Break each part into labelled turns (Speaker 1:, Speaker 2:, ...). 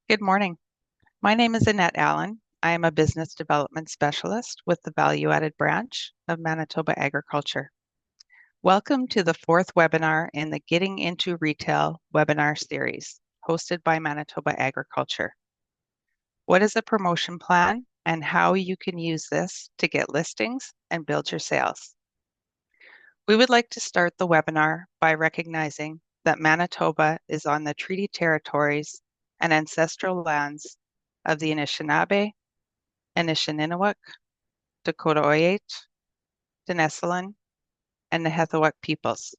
Speaker 1: Good morning. My name is Annette Allen. I am a business development specialist with the Value Added branch of Manitoba Agriculture. Welcome to the fourth webinar in the Getting into Retail webinar series, hosted by Manitoba Agriculture. What is a promotion plan and how you can use this to get listings and build your sales? We would like to start the webinar by recognizing that Manitoba is on the treaty territories and ancestral lands of the Anishinaabe, Anishinaabe, Dakota Oyate, Denessilan, and Nehethawak peoples.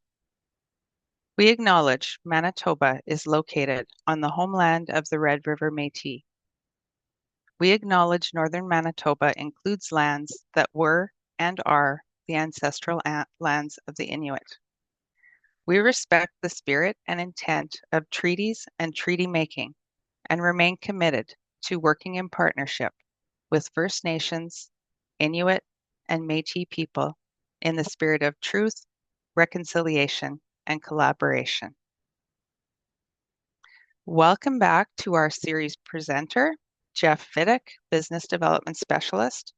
Speaker 1: We acknowledge Manitoba is located on the homeland of the Red River Métis. We acknowledge northern Manitoba includes lands that were and are the ancestral lands of the Inuit. We respect the spirit and intent of treaties and treaty making and remain committed to working in partnership with First Nations, Inuit, and Métis people in the spirit of truth, reconciliation, and collaboration. Welcome back to our series presenter, Jeff Fiddick, Business Development Specialist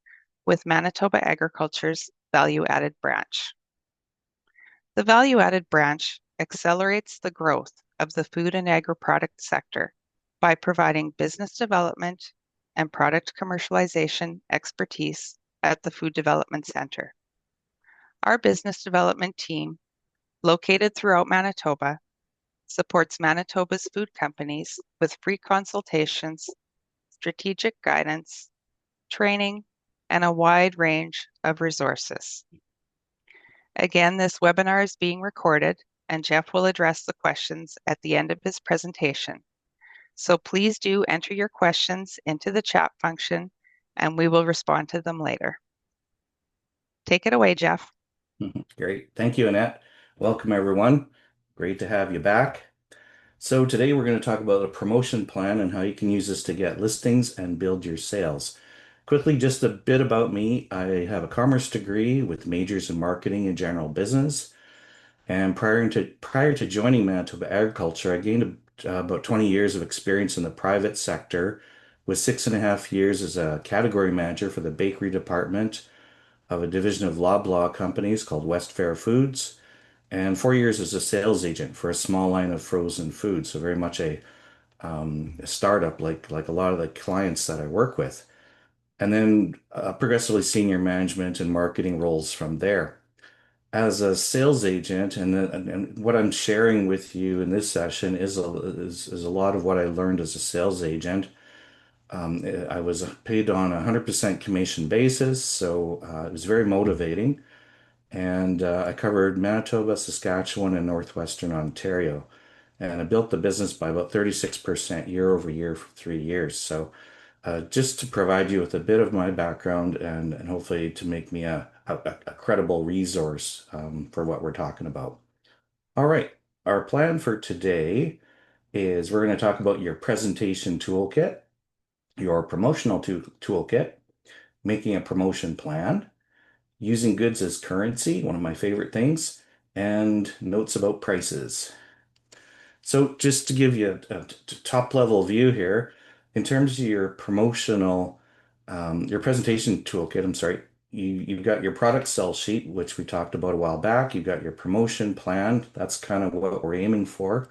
Speaker 1: with Manitoba Agriculture's Value Added branch. The Value Added branch accelerates the growth of the food and agri-product sector by providing business development and product commercialization expertise at the Food Development Center. Our business development team, located throughout Manitoba, supports Manitoba's food companies with free consultations, strategic guidance, training, and a wide range of resources. Again, this webinar is being recorded, and Jeff will address the questions at the end of his presentation. So please do enter your questions into the chat function, and we will respond to them later. Take it away, Jeff.
Speaker 2: Great. Thank you, Annette. Welcome, everyone. Great to have you back. So today we're going to talk about a promotion plan and how you can use this to get listings and build your sales. Quickly, just a bit about me. I have a commerce degree with majors in marketing and general business. And prior to joining Manitoba Agriculture, I gained about 20 years of experience in the private sector, with 6.5 years as a category manager for the bakery department of a division of Loblaw companies called West Fair Foods, and 4 years as a sales agent for a small line of frozen food. So very much a startup, like a lot of the clients that I work with. And then progressively senior management and marketing roles from there. As a sales agent, and what I'm sharing with you in this session is a lot of what I learned as a sales agent. I was paid on a 100% commission basis, so it was very motivating. And I covered Manitoba, Saskatchewan, and Northwestern Ontario. And I built the business by about 36% year over year for 3 years. So just to provide you with a bit of my background and hopefully to make me a credible resource for what we're talking about. All right, our plan for today is we're going to talk about your presentation toolkit, your promotional toolkit, making a promotion plan, using goods as currency, one of my favorite things, and notes about prices. So just to give you a top level view here, in terms of your your presentation toolkit, I'm sorry, you've got your product sell sheet, which we talked about a while back. You've got your promotion plan. That's kind of what we're aiming for.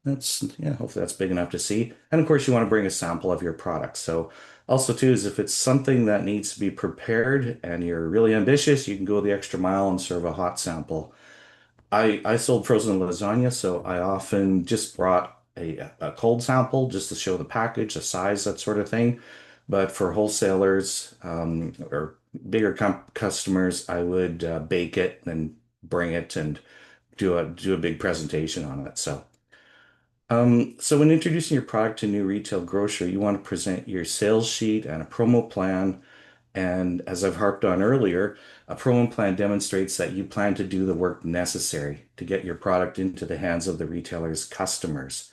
Speaker 2: Yeah, hopefully that's big enough to see. And of course, you want to bring a sample of your product. So also too is if it's something that needs to be prepared and you're really ambitious, you can go the extra mile and serve a hot sample. I sold frozen lasagna, so I often just brought a cold sample just to show the package, the size, that sort of thing. But for wholesalers or bigger customers, I would bake it and bring it and do a big presentation on it. So when introducing your product to new retail grocer, you want to present your sales sheet and a promo plan. And as I've harped on earlier, a promo plan demonstrates that you plan to do the work necessary to get your product into the hands of the retailer's customers.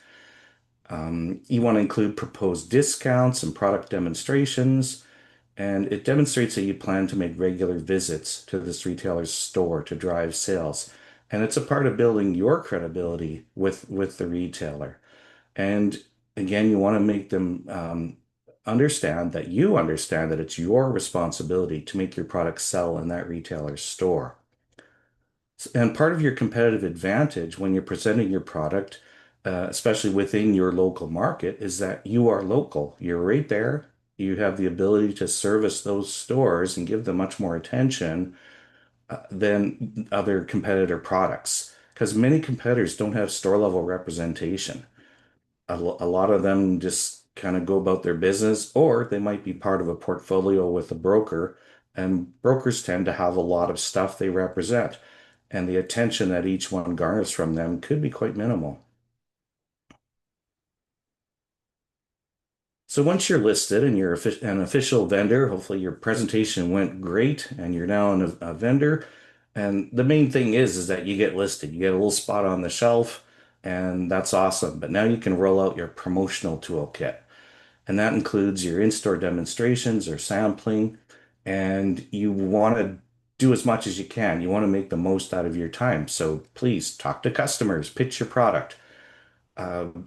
Speaker 2: You want to include proposed discounts and product demonstrations, and it demonstrates that you plan to make regular visits to this retailer's store to drive sales. And it's a part of building your credibility with the retailer. And Again, you want to make them understand that you understand that it's your responsibility to make your product sell in that retailer's store. And part of your competitive advantage when you're presenting your product, especially within your local market, is that you are local. You're right there. You have the ability to service those stores and give them much more attention than other competitor products. Because many competitors don't have store level representation. A lot of them just kind of go about their business, or they might be part of a portfolio with a broker, and brokers tend to have a lot of stuff they represent, and the attention that each one garners from them could be quite minimal. So once you're listed and you're an official vendor, hopefully your presentation went great and you're now a vendor. And the main thing is that you get listed. You get a little spot on the shelf, and that's awesome. But now you can roll out your promotional toolkit. And that includes your in-store demonstrations or sampling. And you want to do as much as you can. You want to make the most out of your time. So please talk to customers, pitch your product.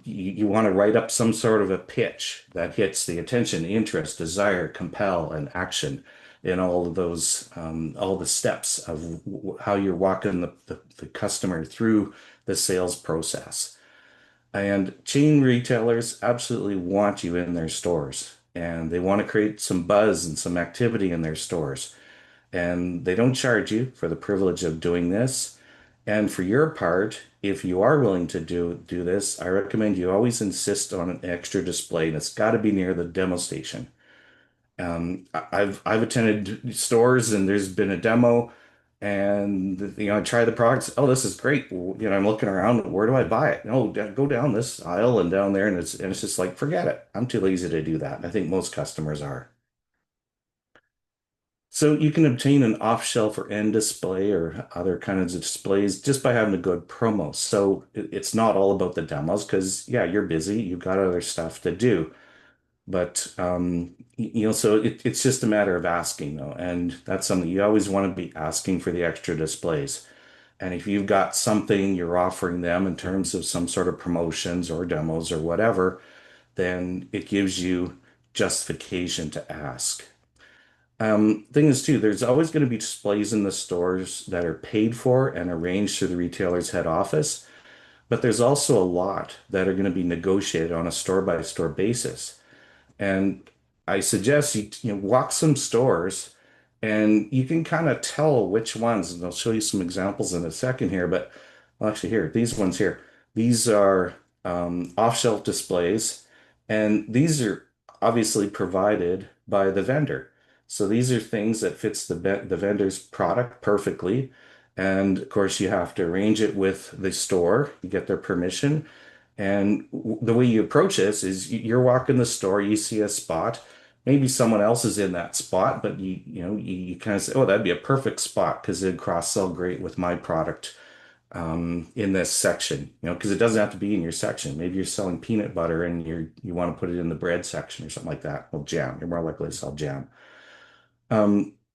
Speaker 2: You want to write up some sort of a pitch that hits the attention, interest, desire, compel, and action in all of those, all the steps of how you're walking the customer through the sales process. And chain retailers absolutely want you in their stores, and they want to create some buzz and some activity in their stores. And they don't charge you for the privilege of doing this. And for your part, if you are willing to do this, I recommend you always insist on an extra display, and it's got to be near the demo station. I've attended stores and there's been a demo, and I try the products. Oh, this is great. I'm looking around. Where do I buy it? No, go down this aisle and down there, and it's just like forget it. I'm too lazy to do that. I think most customers are. So you can obtain an off-shelf or end display or other kinds of displays just by having a good promo. So it's not all about the demos because yeah, you're busy. You've got other stuff to do. But so it's just a matter of asking though, and that's something you always want to be asking for the extra displays. And if you've got something you're offering them in terms of some sort of promotions or demos or whatever, then it gives you justification to ask. Thing is too, there's always going to be displays in the stores that are paid for and arranged through the retailer's head office, but there's also a lot that are going to be negotiated on a store by store basis. And I suggest you walk some stores and you can kind of tell which ones, and I'll show you some examples in a second here, but well, actually here, these ones here, these are off-shelf displays, and these are obviously provided by the vendor. So these are things that fits the vendor's product perfectly. And of course, you have to arrange it with the store, you get their permission. And the way you approach this is you're walking the store, you see a spot, maybe someone else is in that spot, but you kind of say, oh, that'd be a perfect spot because it'd cross-sell great with my product in this section, because it doesn't have to be in your section. Maybe you're selling peanut butter and you want to put it in the bread section or something like that. Well, jam, you're more likely to sell jam.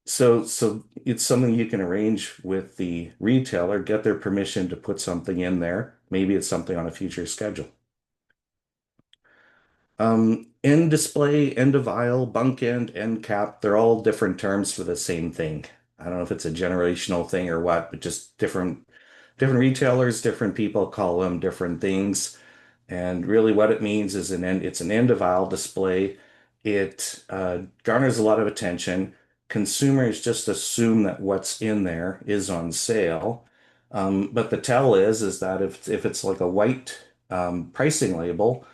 Speaker 2: So it's something you can arrange with the retailer, get their permission to put something in there. Maybe it's something on a future schedule. End display, end of aisle, bunk end cap, they're all different terms for the same thing. I don't know if it's a generational thing or what, but just different retailers, different people call them different things. And really what it means is it's an end of aisle display. It garners a lot of attention. Consumers just assume that what's in there is on sale. But the tell is that if it's like a white pricing label,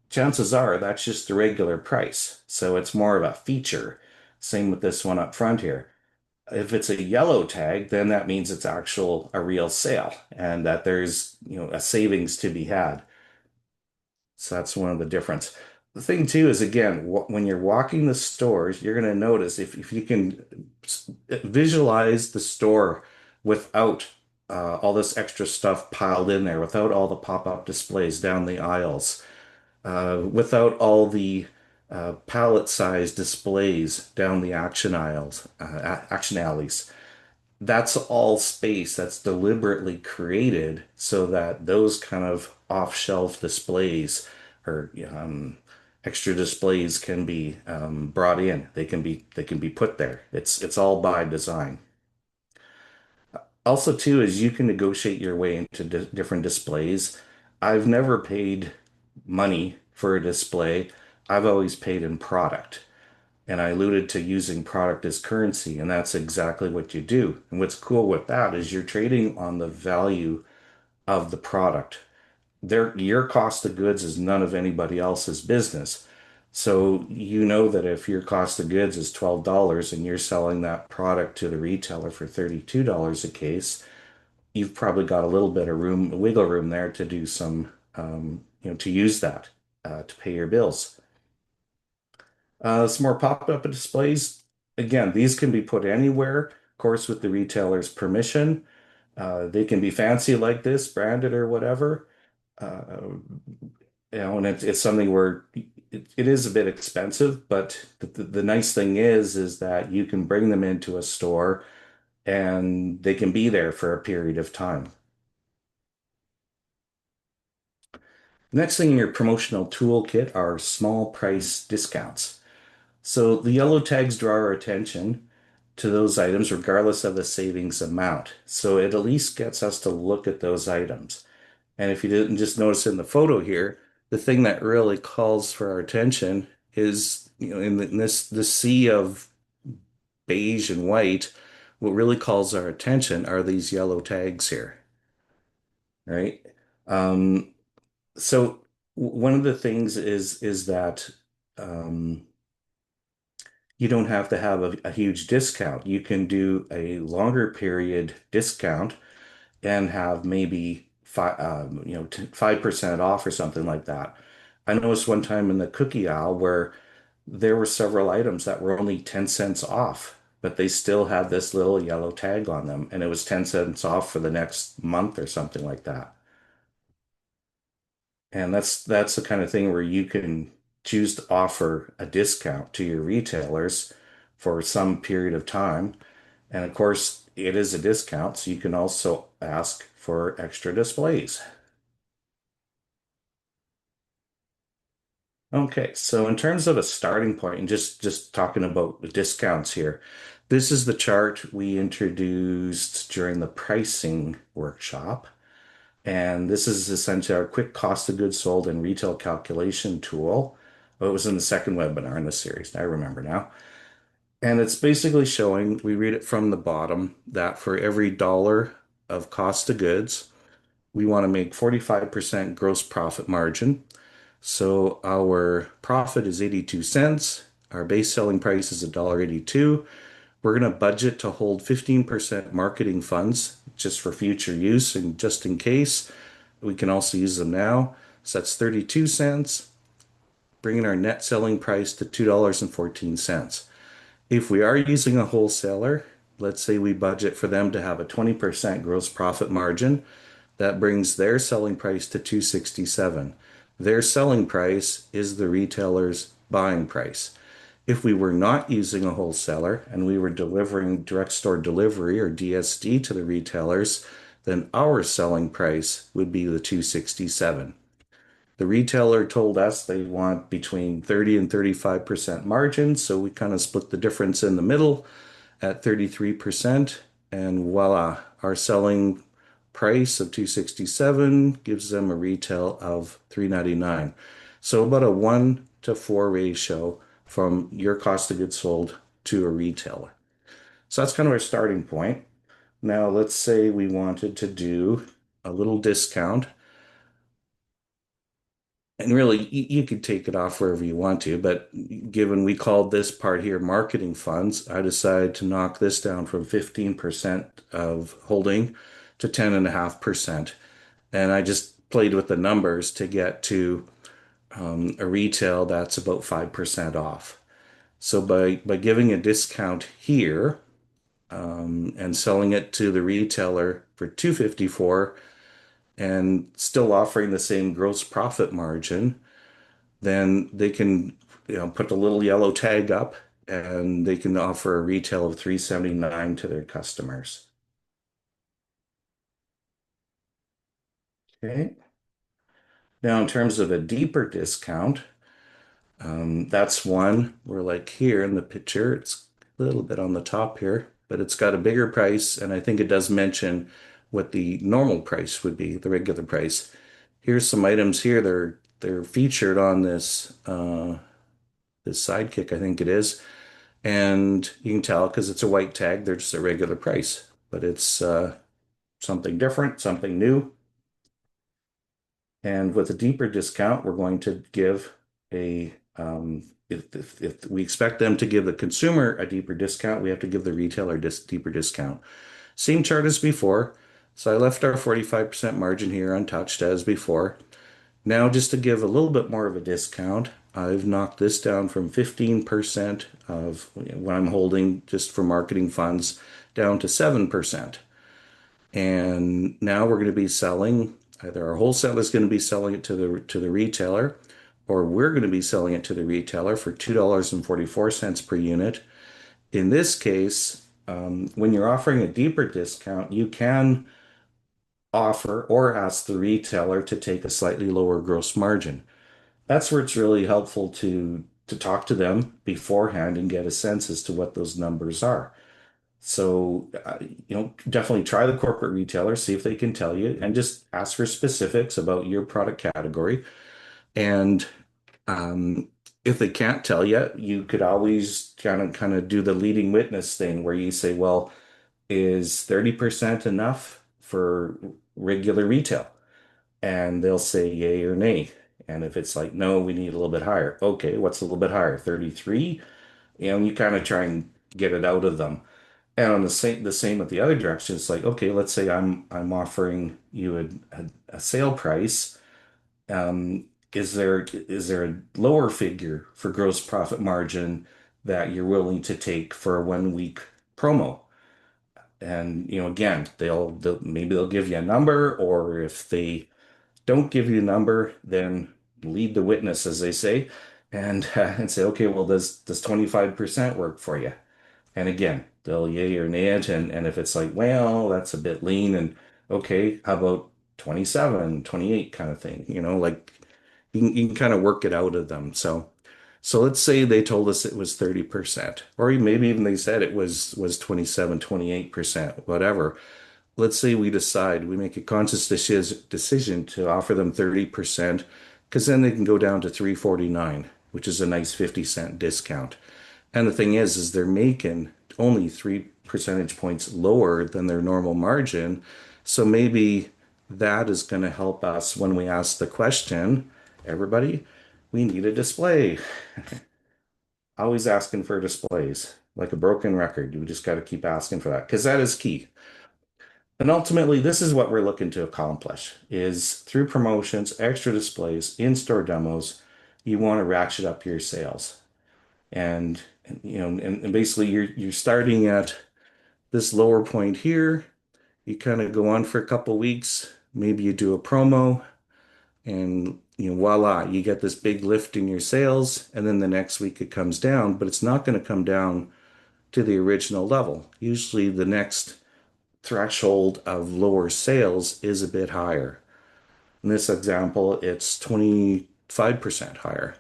Speaker 2: chances are that's just the regular price. So it's more of a feature. Same with this one up front here. If it's a yellow tag, then that means it's a real sale and that there's, a savings to be had. So that's one of the difference. The thing too is again, when you're walking the stores, you're going to notice if you can visualize the store without all this extra stuff piled in there, without all the pop-up displays down the aisles, without all the pallet-sized displays down the action alleys. That's all space that's deliberately created so that those kind of off-shelf displays or extra displays can be brought in. They can be put there. It's all by design. Also, too, is you can negotiate your way into different displays. I've never paid money for a display. I've always paid in product. And I alluded to using product as currency, and that's exactly what you do. And what's cool with that is you're trading on the value of the product. Your cost of goods is none of anybody else's business. So you know that if your cost of goods is $12 and you're selling that product to the retailer for $32 a case, you've probably got a little bit of wiggle room there to do some, to use that to pay your bills. Some more pop-up displays. Again, these can be put anywhere, of course, with the retailer's permission. They can be fancy like this, branded or whatever. Uh, and it's something where it is a bit expensive, but the nice thing is that you can bring them into a store and they can be there for a period of time. Next thing in your promotional toolkit are small price discounts. So the yellow tags draw our attention to those items regardless of the savings amount. So it at least gets us to look at those items. And if you didn't just notice in the photo here, the thing that really calls for our attention is, in this sea of beige and white, what really calls our attention are these yellow tags here, right? Um, so one of the things is that you don't have to have a huge discount. You can do a longer period discount and have maybe 5% off or something like that. I noticed one time in the cookie aisle where there were several items that were only 10 cents off, but they still had this little yellow tag on them, and it was 10 cents off for the next month or something like that. And that's the kind of thing where you can choose to offer a discount to your retailers for some period of time. And of course, it is a discount, so you can also ask for extra displays. Okay, so in terms of a starting point, and just talking about the discounts here, this is the chart we introduced during the pricing workshop. And this is essentially our quick cost of goods sold and retail calculation tool. Oh, it was in the second webinar in the series. I remember now. And it's basically showing, we read it from the bottom, that for every dollar of cost of goods, we want to make 45% gross profit margin. So our profit is 82 cents. Our base selling price is $1.82. We're going to budget to hold 15% marketing funds just for future use and just in case. We can also use them now. So that's 32 cents, bringing our net selling price to $2.14. If we are using a wholesaler, let's say we budget for them to have a 20% gross profit margin, that brings their selling price to 267. Their selling price is the retailer's buying price. If we were not using a wholesaler and we were delivering direct store delivery or DSD to the retailers, then our selling price would be the 267. The retailer told us they want between 30 and 35% margin, so we kind of split the difference in the middle at 33%, and voila, our selling price of 267 gives them a retail of 399. So about a 1 to 4 ratio from your cost of goods sold to a retailer. So that's kind of our starting point. Now let's say we wanted to do a little discount, and really you could take it off wherever you want to, but given we called this part here marketing funds, I decided to knock this down from 15% of holding to 10.5%. And I just played with the numbers to get to a retail that's about 5% off. So by giving a discount here and selling it to the retailer for 254 and still offering the same gross profit margin, then they can put the little yellow tag up and they can offer a retail of 379 to their customers. Okay. Now, in terms of a deeper discount, that's one where, like here in the picture, it's a little bit on the top here, but it's got a bigger price, and I think it does mention what the normal price would be, the regular price. Here's some items here. They're featured on this Sidekick, I think it is, and you can tell because it's a white tag, they're just a regular price, but it's something different, something new. And with a deeper discount, we're going to give if we expect them to give the consumer a deeper discount, we have to give the retailer deeper discount. Same chart as before. So I left our 45% margin here untouched as before. Now, just to give a little bit more of a discount, I've knocked this down from 15% of what I'm holding just for marketing funds down to 7%. And now we're going to be selling, either our wholesaler is going to be selling it to the retailer, or we're going to be selling it to the retailer for $2.44 per unit. In this case, when you're offering a deeper discount, you can offer or ask the retailer to take a slightly lower gross margin. That's where it's really helpful to talk to them beforehand and get a sense as to what those numbers are. So, definitely try the corporate retailer, see if they can tell you, and just ask for specifics about your product category. And um, if they can't tell you, you could always kind of do the leading witness thing where you say, well, is 30% enough for regular retail? And they'll say yay or nay. And if it's like, no, we need a little bit higher. Okay, what's a little bit higher? 33? You kind of try and get it out of them. And on the same with the other direction, it's like, okay, let's say I'm offering you a sale price. Is there a lower figure for gross profit margin that you're willing to take for a 1 week promo? And again, maybe they'll give you a number, or if they don't give you a number, then lead the witness, as they say, and say, okay, well, does 25% work for you? And again, they'll yay or nay it. And if it's like, well, that's a bit lean, and okay, how about 27, 28 kind of thing? Like you can kind of work it out of them. So let's say they told us it was 30%, or maybe even they said it was 27, 28%, whatever. Let's say we make a conscious decision to offer them 30%, because then they can go down to 349, which is a nice 50-cent discount. And the thing is they're making only 3 percentage points lower than their normal margin. So maybe that is going to help us when we ask the question, everybody, we need a display. Always asking for displays, like a broken record. You just got to keep asking for that because that is key. And ultimately, this is what we're looking to accomplish is through promotions, extra displays, in-store demos, you want to ratchet up your sales. And basically you're starting at this lower point here. You kind of go on for a couple weeks, maybe you do a promo, and voila, you get this big lift in your sales, and then the next week it comes down, but it's not going to come down to the original level. Usually the next threshold of lower sales is a bit higher. In this example, it's 25% higher.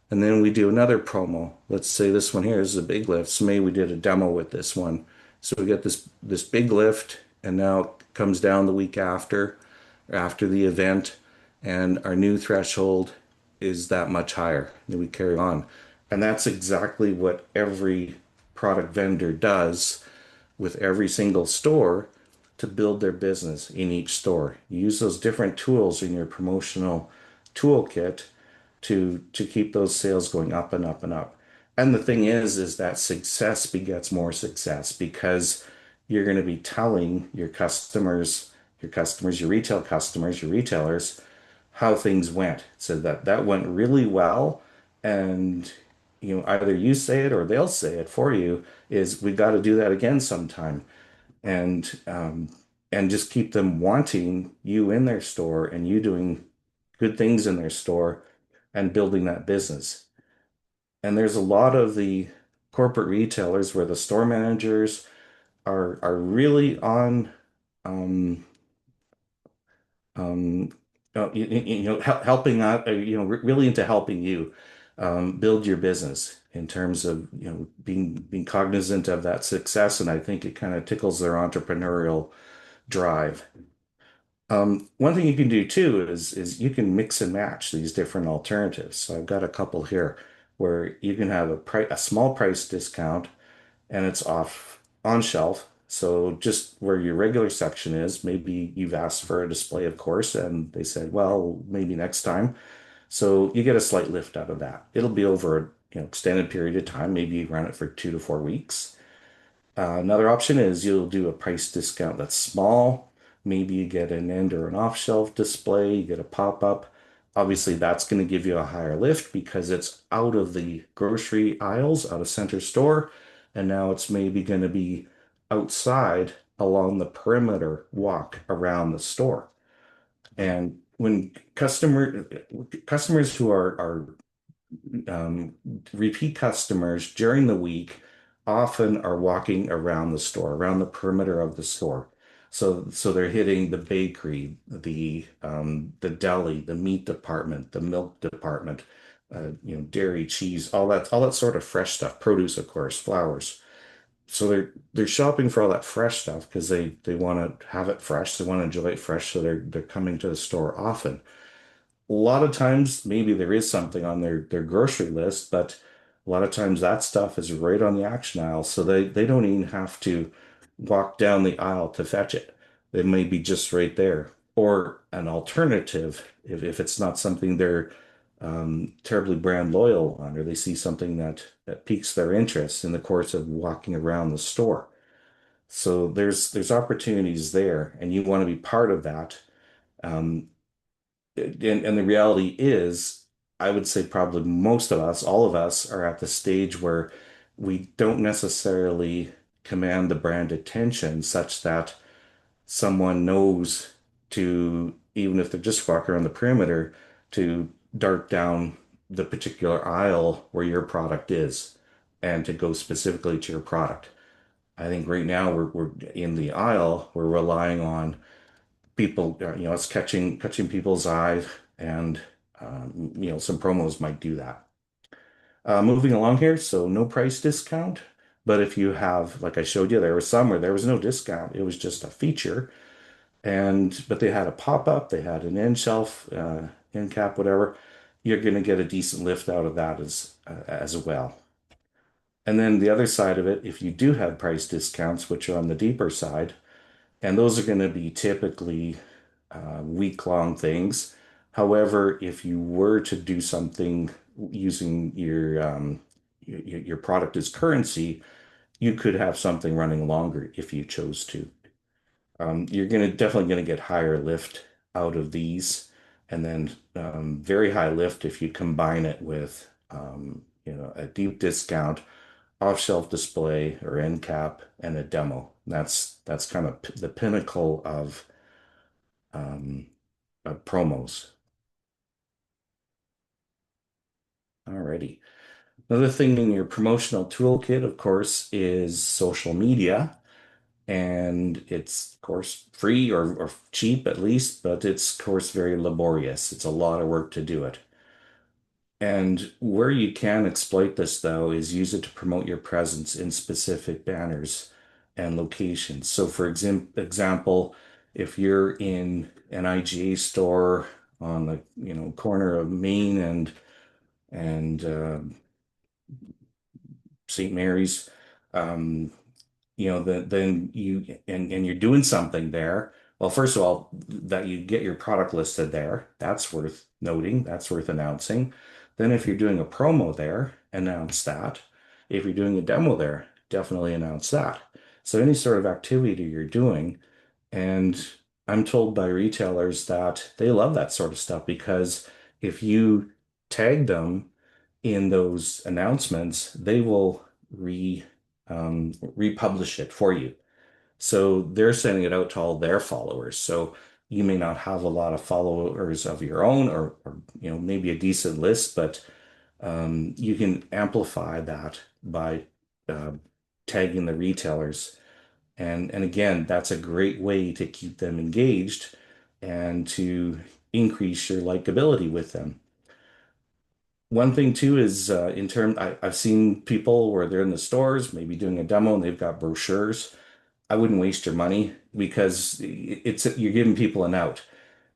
Speaker 2: And then we do another promo. Let's say this one here is a big lift. So maybe we did a demo with this one. So we get this big lift, and now it comes down the week after the event, and our new threshold is that much higher. Then we carry on. And that's exactly what every product vendor does with every single store to build their business in each store. You use those different tools in your promotional toolkit to keep those sales going up and up and up. And the thing is that success begets more success because you're going to be telling your retail customers, your retailers, how things went. So that went really well. And either you say it or they'll say it for you, is we got to do that again sometime. And just keep them wanting you in their store and you doing good things in their store and building that business. And there's a lot of the corporate retailers where the store managers are really on um, um, helping out, really into helping you build your business in terms of, being cognizant of that success. And I think it kind of tickles their entrepreneurial drive. One thing you can do too is you can mix and match these different alternatives. So I've got a couple here where you can have a small price discount and it's off on shelf. So just where your regular section is, maybe you've asked for a display, of course, and they said, well, maybe next time. So you get a slight lift out of that. It'll be over a extended period of time. Maybe you run it for 2 to 4 weeks. Another option is you'll do a price discount that's small. Maybe you get an end or an off-shelf display, you get a pop-up. Obviously, that's going to give you a higher lift because it's out of the grocery aisles, out of center store, and now it's maybe going to be outside along the perimeter walk around the store. And when customers who are um, repeat customers during the week often are walking around the store, around the perimeter of the store. So they're hitting the bakery, the deli, the meat department, the milk department, dairy, cheese, all that sort of fresh stuff, produce, of course, flowers. So they're shopping for all that fresh stuff because they want to have it fresh, they want to enjoy it fresh, so they're coming to the store often. A lot of times maybe there is something on their grocery list, but a lot of times that stuff is right on the action aisle, so they don't even have to walk down the aisle to fetch it. They may be just right there. Or an alternative, if it's not something they're terribly brand loyal on, or they see something that piques their interest in the course of walking around the store. So there's opportunities there, and you want to be part of that. Um, and the reality is, I would say probably most of us, all of us, are at the stage where we don't necessarily command the brand attention such that someone knows to, even if they're just walking around the perimeter, to dart down the particular aisle where your product is and to go specifically to your product. I think right now we're in the aisle, we're relying on people, it's catching people's eye, and some promos might do that. Moving along here, so no price discount, but if you have, like I showed you, there was some where there was no discount, it was just a feature, but they had a pop-up, they had an end shelf, end cap, whatever. You're going to get a decent lift out of that as well. And then the other side of it, if you do have price discounts, which are on the deeper side, and those are going to be typically week-long things. However, if you were to do something using your product as currency, you could have something running longer if you chose to. You're definitely going to get higher lift out of these, and then very high lift if you combine it with a deep discount, off-shelf display or end cap, and a demo. That's kind of the pinnacle um, of promos. Alrighty. Another thing in your promotional toolkit, of course, is social media. And it's, of course, free or cheap at least, but it's, of course, very laborious. It's a lot of work to do it. And where you can exploit this, though, is use it to promote your presence in specific banners and locations. So, for example, if you're in an IGA store on the corner of Main and St. Mary's, um, then and you're doing something there. Well, first of all, that you get your product listed there, that's worth noting, that's worth announcing. Then if you're doing a promo there, announce that. If you're doing a demo there, definitely announce that. So any sort of activity you're doing, and I'm told by retailers that they love that sort of stuff because if you tag them in those announcements, they will republish it for you. So they're sending it out to all their followers. So you may not have a lot of followers of your own, or maybe a decent list, but you can amplify that by uh, tagging the retailers. And again, that's a great way to keep them engaged and to increase your likability with them. One thing too is I've seen people where they're in the stores, maybe doing a demo and they've got brochures. I wouldn't waste your money because you're giving people an out.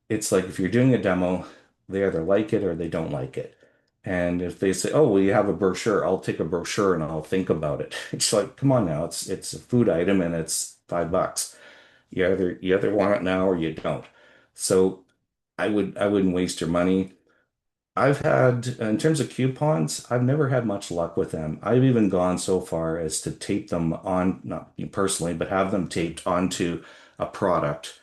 Speaker 2: It's like if you're doing a demo, they either like it or they don't like it. And if they say, "Oh, well, you have a brochure," I'll take a brochure and I'll think about it. It's like, come on now, it's a food item and it's $5. You either want it now or you don't. So I wouldn't waste your money. I've had, in terms of coupons, I've never had much luck with them. I've even gone so far as to tape them on, not personally, but have them taped onto a product,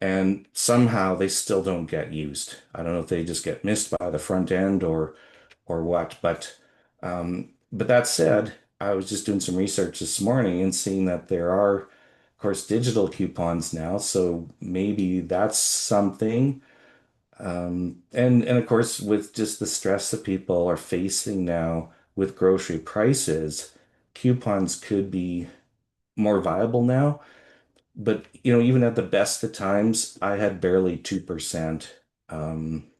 Speaker 2: and somehow they still don't get used. I don't know if they just get missed by the front end or what, but that said, I was just doing some research this morning and seeing that there are, of course, digital coupons now, so maybe that's something. And of course, with just the stress that people are facing now with grocery prices, coupons could be more viable now. But even at the best of times, I had barely 2% um,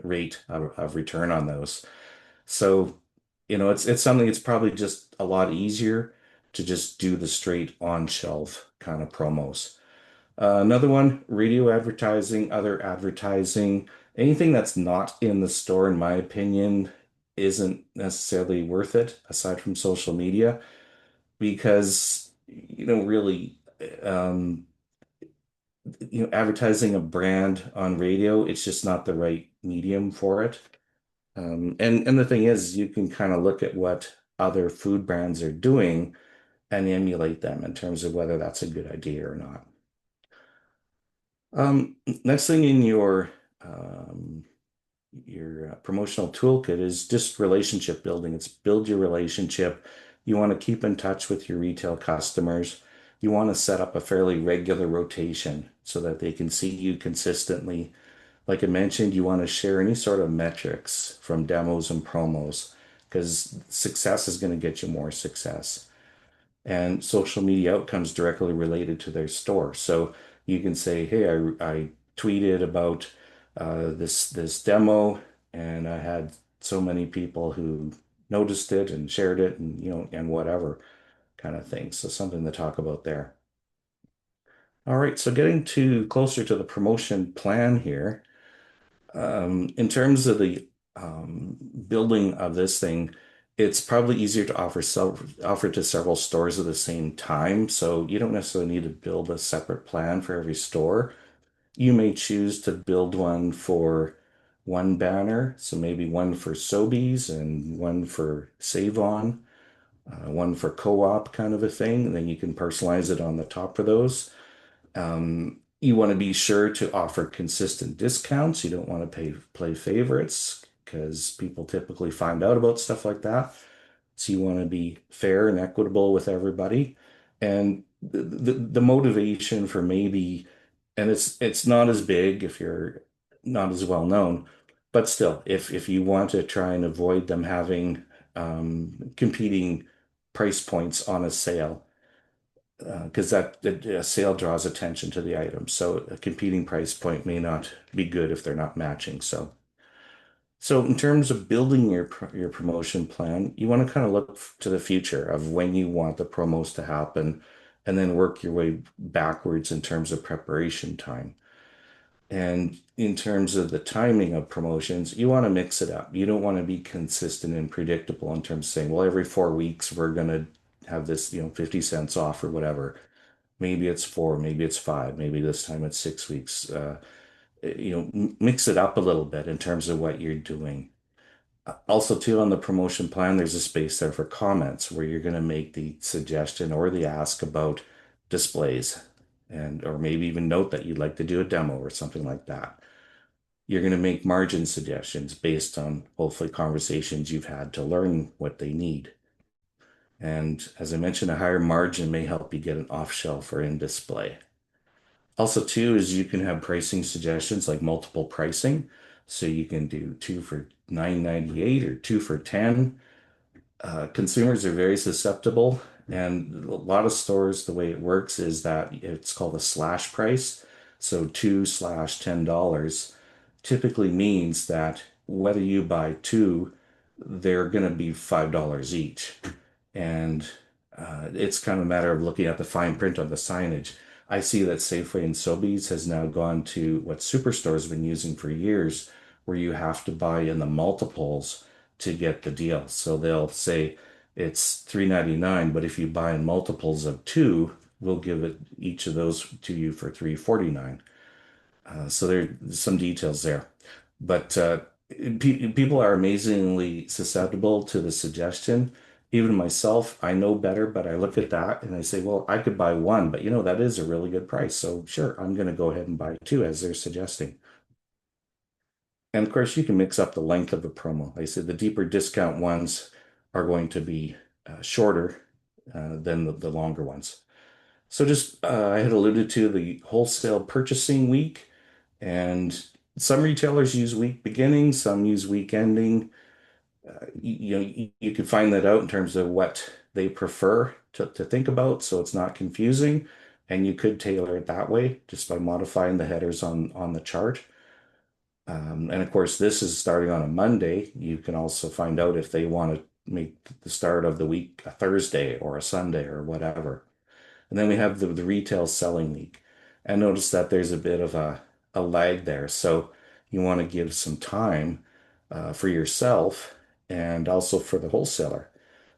Speaker 2: rate of return on those. So, it's something it's probably just a lot easier to just do the straight on shelf kind of promos. Another one, radio advertising, other advertising, anything that's not in the store, in my opinion, isn't necessarily worth it aside from social media because, really, um, advertising a brand on radio, it's just not the right medium for it. And the thing is, you can kind of look at what other food brands are doing and emulate them in terms of whether that's a good idea or not. Next thing in your promotional toolkit is just relationship building. It's build your relationship. You want to keep in touch with your retail customers. You want to set up a fairly regular rotation so that they can see you consistently. Like I mentioned, you want to share any sort of metrics from demos and promos because success is going to get you more success, and social media outcomes directly related to their store. So you can say, "Hey, I tweeted about this demo, and I had so many people who noticed it and shared it, and and whatever kind of thing." So something to talk about there. All right, so getting to closer to the promotion plan here. In terms of the building of this thing, it's probably easier to offer to several stores at the same time. So you don't necessarily need to build a separate plan for every store. You may choose to build one for one banner. So maybe one for Sobeys and one for Save On, one for Co-op kind of a thing. And then you can personalize it on the top of those. You want to be sure to offer consistent discounts. You don't want to play favorites because people typically find out about stuff like that. So you want to be fair and equitable with everybody. And the motivation for maybe, and it's not as big if you're not as well known, but still, if you want to try and avoid them having competing price points on a sale, because a sale draws attention to the item. So a competing price point may not be good if they're not matching. So in terms of building your promotion plan, you want to kind of look to the future of when you want the promos to happen, and then work your way backwards in terms of preparation time. And in terms of the timing of promotions, you want to mix it up. You don't want to be consistent and predictable in terms of saying, well, every 4 weeks we're going to have this, 50 cents off or whatever. Maybe it's four, maybe it's five, maybe this time it's 6 weeks. Mix it up a little bit in terms of what you're doing. Also, too, on the promotion plan, there's a space there for comments where you're going to make the suggestion or the ask about displays, and or maybe even note that you'd like to do a demo or something like that. You're going to make margin suggestions based on hopefully conversations you've had to learn what they need. And as I mentioned, a higher margin may help you get an off shelf or in display. Also, too, is you can have pricing suggestions like multiple pricing. So you can do two for 9.98 or two for 10. Consumers are very susceptible, and a lot of stores, the way it works is that it's called a slash price. So 2/$10 typically means that whether you buy two, they're going to be $5 each. And it's kind of a matter of looking at the fine print on the signage. I see that Safeway and Sobeys has now gone to what Superstore's been using for years, where you have to buy in the multiples to get the deal. So they'll say it's $3.99, but if you buy in multiples of two, we'll give it each of those to you for $3.49. So there's some details there. But people are amazingly susceptible to the suggestion. Even myself, I know better, but I look at that and I say, well, I could buy one, but that is a really good price. So sure, I'm going to go ahead and buy two as they're suggesting. And of course, you can mix up the length of a promo. Like I said, the deeper discount ones are going to be shorter than the longer ones. So just I had alluded to the wholesale purchasing week, and some retailers use week beginning, some use week ending. You can find that out in terms of what they prefer to think about, so it's not confusing. And you could tailor it that way just by modifying the headers on the chart. And of course, this is starting on a Monday. You can also find out if they want to make the start of the week a Thursday or a Sunday or whatever. And then we have the retail selling week. And notice that there's a bit of a lag there. So you want to give some time for yourself and also for the wholesaler.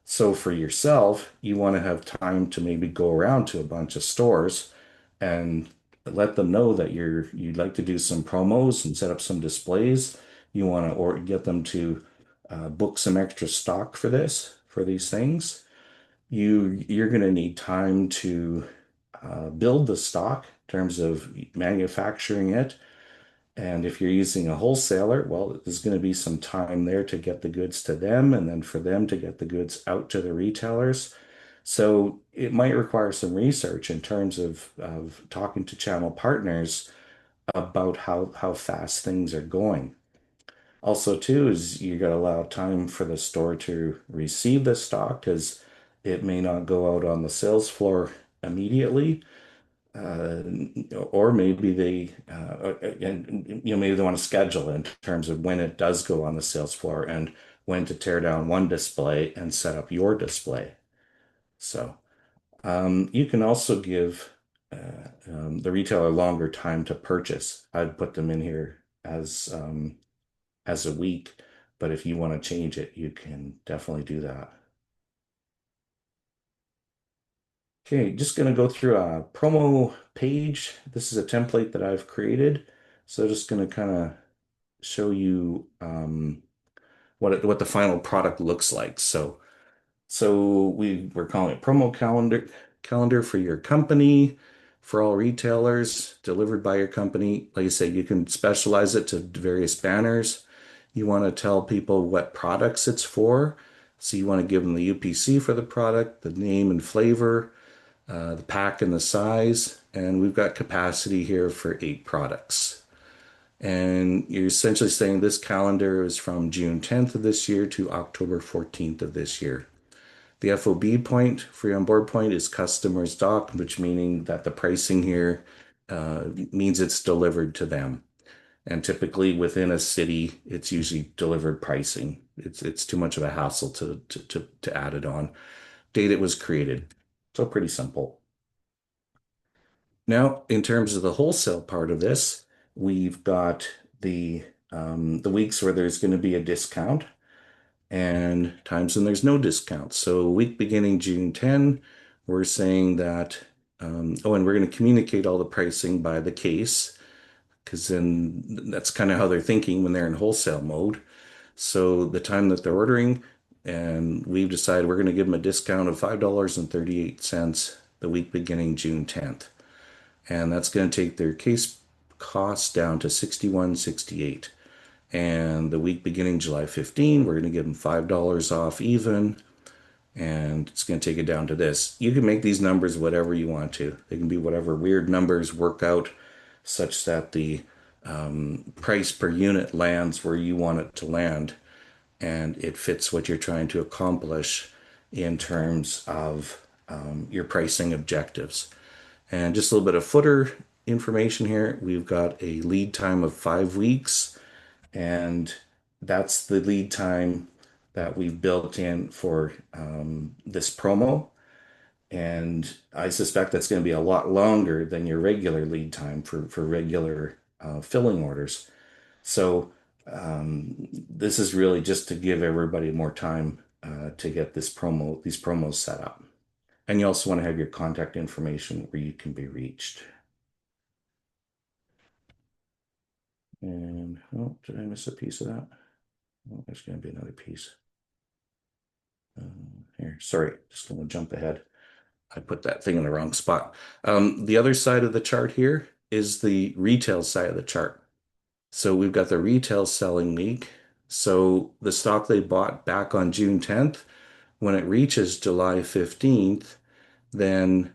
Speaker 2: So for yourself, you want to have time to maybe go around to a bunch of stores and let them know that you'd like to do some promos and set up some displays. You want to or get them to book some extra stock for these things. You're going to need time to build the stock in terms of manufacturing it. And if you're using a wholesaler, well, there's going to be some time there to get the goods to them and then for them to get the goods out to the retailers. So it might require some research in terms of talking to channel partners about how fast things are going. Also, too, is you got to allow time for the store to receive the stock because it may not go out on the sales floor immediately, uh, or maybe maybe they want to schedule in terms of when it does go on the sales floor and when to tear down one display and set up your display. So you can also give the retailer longer time to purchase. I'd put them in here as a week, but if you want to change it, you can definitely do that. Okay, just going to go through a promo page. This is a template that I've created. So just going to kind of show you what the final product looks like. So we're calling it promo calendar for your company, for all retailers, delivered by your company. Like I said, you can specialize it to various banners. You want to tell people what products it's for. So you want to give them the UPC for the product, the name and flavor, the pack and the size, and we've got capacity here for 8 products. And you're essentially saying this calendar is from June 10th of this year to October 14th of this year. The FOB point, free on board point, is customers dock, which meaning that the pricing here means it's delivered to them. And typically within a city, it's usually delivered pricing. It's too much of a hassle to add it on. Date it was created. So pretty simple. Now, in terms of the wholesale part of this, we've got the weeks where there's going to be a discount and times when there's no discount. So week beginning June 10, we're saying that, and we're going to communicate all the pricing by the case because then that's kind of how they're thinking when they're in wholesale mode. So the time that they're ordering, and we've decided we're going to give them a discount of $5.38 the week beginning June 10th. And that's going to take their case costs down to $61.68. And the week beginning July 15, we're going to give them $5 off even. And it's going to take it down to this. You can make these numbers whatever you want to. They can be whatever weird numbers work out such that the price per unit lands where you want it to land. And it fits what you're trying to accomplish in terms of your pricing objectives. And just a little bit of footer information here. We've got a lead time of 5 weeks, and that's the lead time that we've built in for this promo. And I suspect that's going to be a lot longer than your regular lead time for regular filling orders. So this is really just to give everybody more time to get these promos set up. And you also want to have your contact information where you can be reached. And oh, did I miss a piece of that? Oh, there's going to be another piece. Here, sorry, just going to jump ahead. I put that thing in the wrong spot. The other side of the chart here is the retail side of the chart. So we've got the retail selling week. So the stock they bought back on June 10th, when it reaches July 15th, then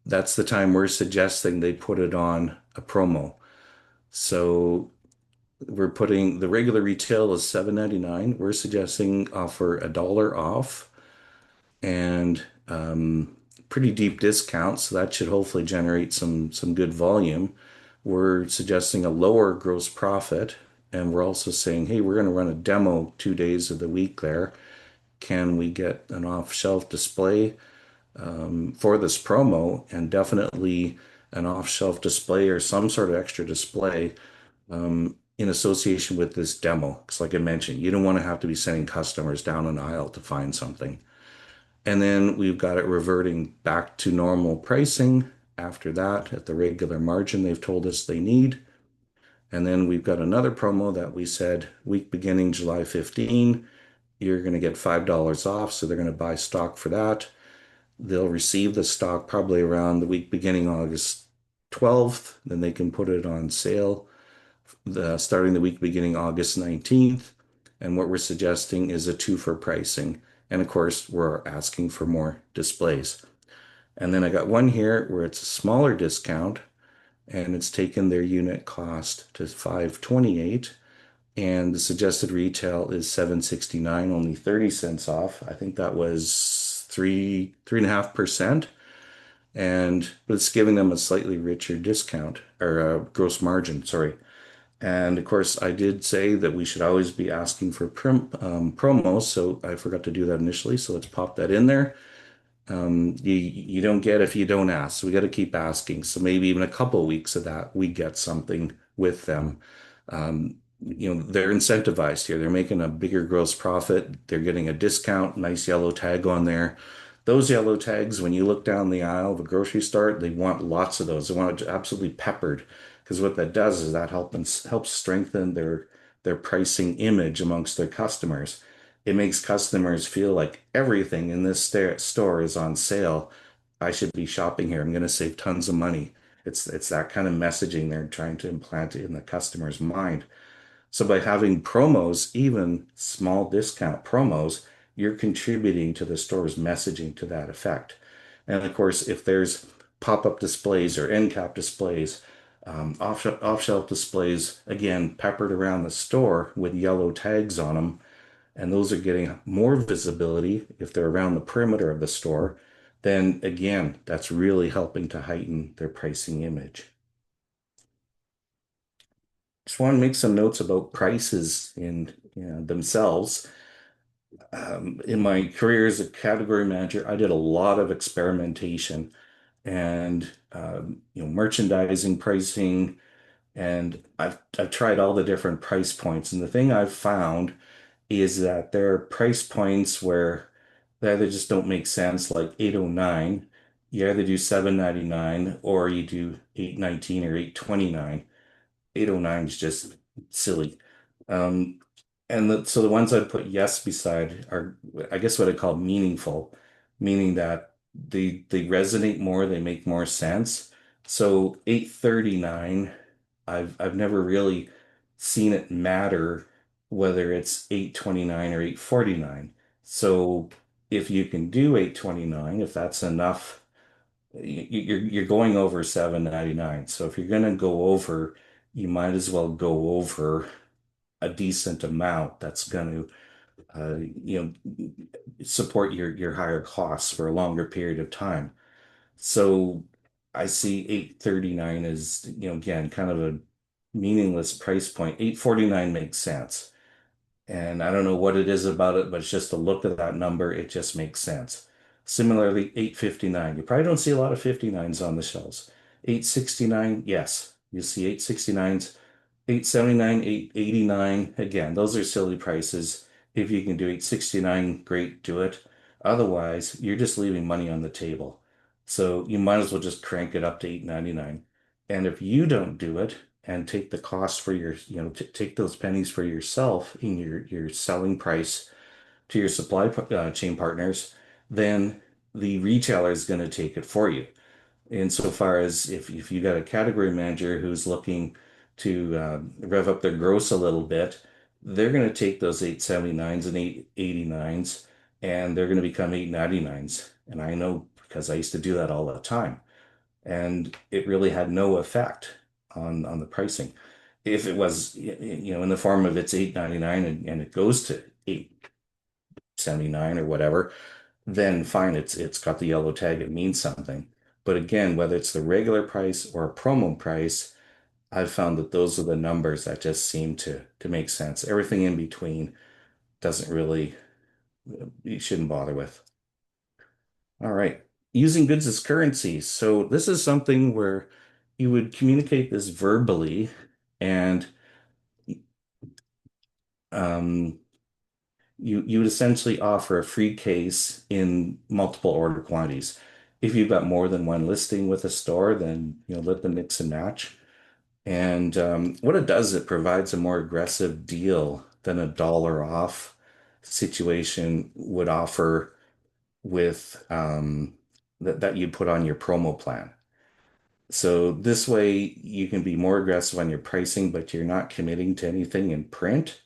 Speaker 2: that's the time we're suggesting they put it on a promo. So we're putting the regular retail is $7.99. We're suggesting offer $1 off and pretty deep discount. So that should hopefully generate some good volume. We're suggesting a lower gross profit, and we're also saying, hey, we're going to run a demo 2 days of the week there. Can we get an off-shelf display for this promo, and definitely an off-shelf display or some sort of extra display in association with this demo? Because, like I mentioned, you don't want to have to be sending customers down an aisle to find something. And then we've got it reverting back to normal pricing after that at the regular margin they've told us they need. And then we've got another promo that we said week beginning July 15, you're going to get $5 off. So they're going to buy stock for that. They'll receive the stock probably around the week beginning August 12th. Then they can put it on sale starting the week beginning August 19th. And what we're suggesting is a two for pricing. And of course, we're asking for more displays. And then I got one here where it's a smaller discount and it's taken their unit cost to $5.28. And the suggested retail is $7.69, only 30 cents off. I think that was 3.5%. But it's giving them a slightly richer discount or gross margin, sorry. And of course, I did say that we should always be asking for promos, so I forgot to do that initially. So let's pop that in there. You don't get if you don't ask, so we got to keep asking. So maybe even a couple of weeks of that, we get something with them. They're incentivized here. They're making a bigger gross profit. They're getting a discount, nice yellow tag on there. Those yellow tags, when you look down the aisle of a grocery store, they want lots of those. They want it absolutely peppered because what that does is that helps strengthen their pricing image amongst their customers. It makes customers feel like everything in this store is on sale. I should be shopping here. I'm going to save tons of money. It's that kind of messaging they're trying to implant in the customer's mind. So by having promos, even small discount promos, you're contributing to the store's messaging to that effect. And of course, if there's pop-up displays or end cap displays, off-shelf displays, again, peppered around the store with yellow tags on them, and those are getting more visibility if they're around the perimeter of the store, then again, that's really helping to heighten their pricing image. Just want to make some notes about prices in themselves. In my career as a category manager, I did a lot of experimentation and merchandising pricing, and I've tried all the different price points. And the thing I've found is that there are price points where they either just don't make sense, like 809. You either do 7.99 or you do 8.19 or 8.29. 809 is just silly. Um, so the ones I'd put yes beside are, I guess, what I call meaningful, meaning that they resonate more, they make more sense. So 839, I've never really seen it matter whether it's 829 or 849. So if you can do 829, if that's enough, you're going over 7.99. So if you're gonna go over, you might as well go over a decent amount that's going to support your higher costs for a longer period of time. So I see 839 as, again, kind of a meaningless price point. 849 makes sense. And I don't know what it is about it, but it's just the look of that number. It just makes sense. Similarly, 859. You probably don't see a lot of 59s on the shelves. 869, yes. You see 869s. 879, 889. Again, those are silly prices. If you can do 869, great, do it. Otherwise, you're just leaving money on the table. So you might as well just crank it up to 899. And if you don't do it and take the cost for your, take those pennies for yourself in your selling price to your supply chain partners, then the retailer is going to take it for you insofar as if you got a category manager who's looking to rev up their gross a little bit, they're going to take those 879s and 889s and they're going to become 899s. And I know because I used to do that all the time. And it really had no effect on the pricing. If it was, in the form of it's 899 and it goes to 879 or whatever, then fine, it's got the yellow tag, it means something. But again, whether it's the regular price or a promo price, I've found that those are the numbers that just seem to make sense. Everything in between doesn't really, you shouldn't bother with. All right. Using goods as currency. So this is something where you would communicate this verbally and um, you would essentially offer a free case in multiple order quantities. If you've got more than one listing with a store, then let them mix and match. And what it does, it provides a more aggressive deal than a dollar off situation would offer with that you put on your promo plan. So this way you can be more aggressive on your pricing, but you're not committing to anything in print.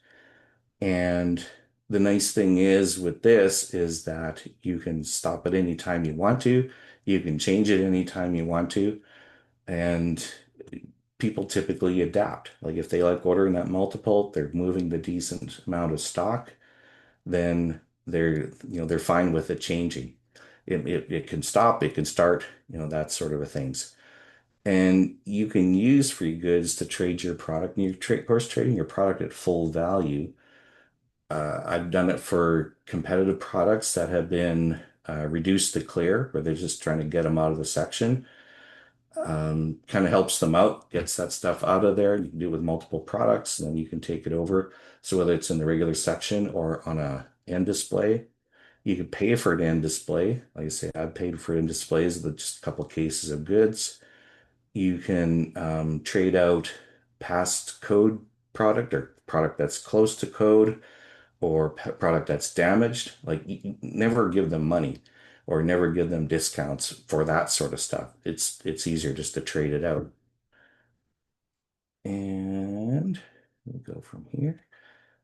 Speaker 2: And the nice thing is with this is that you can stop it anytime you want to. You can change it anytime you want to. And people typically adapt. Like if they like ordering that multiple, they're moving the decent amount of stock, then they're fine with it changing. It can stop, it can start, that sort of a things. And you can use free goods to trade your product. And of course, trading your product at full value. I've done it for competitive products that have been reduced to clear, where they're just trying to get them out of the section. Kind of helps them out, gets that stuff out of there. You can do it with multiple products, and then you can take it over. So whether it's in the regular section or on a end display, you can pay for an end display. Like I say, I've paid for end displays with just a couple cases of goods. You can trade out past code product or product that's close to code or product that's damaged. Like you never give them money or never give them discounts for that sort of stuff. It's easier just to trade it out. And we'll go from here.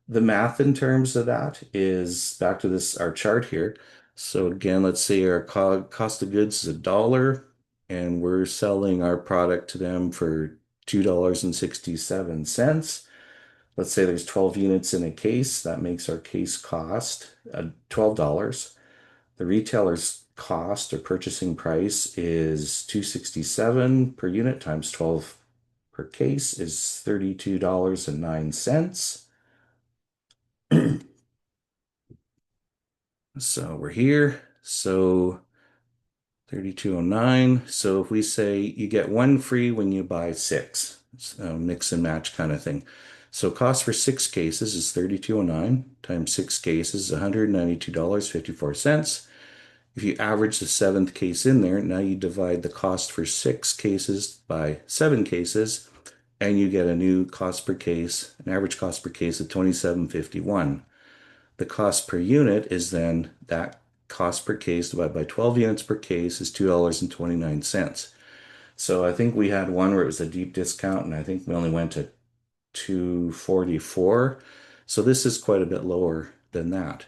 Speaker 2: The math in terms of that is back to this our chart here. So again, let's say our cost of goods is $1 and we're selling our product to them for $2.67. Let's say there's 12 units in a case. That makes our case cost $12. The retailer's cost or purchasing price is $2.67 per unit times 12 per case is $32.09. So we're here. So 3209. So if we say you get one free when you buy six, so mix and match kind of thing. So cost for six cases is 3209 times six cases, $192.54. If you average the seventh case in there, now you divide the cost for six cases by seven cases, and you get a new cost per case, an average cost per case of 27.51. The cost per unit is then that cost per case divided by 12 units per case is $2.29. So I think we had one where it was a deep discount, and I think we only went to 244. So this is quite a bit lower than that.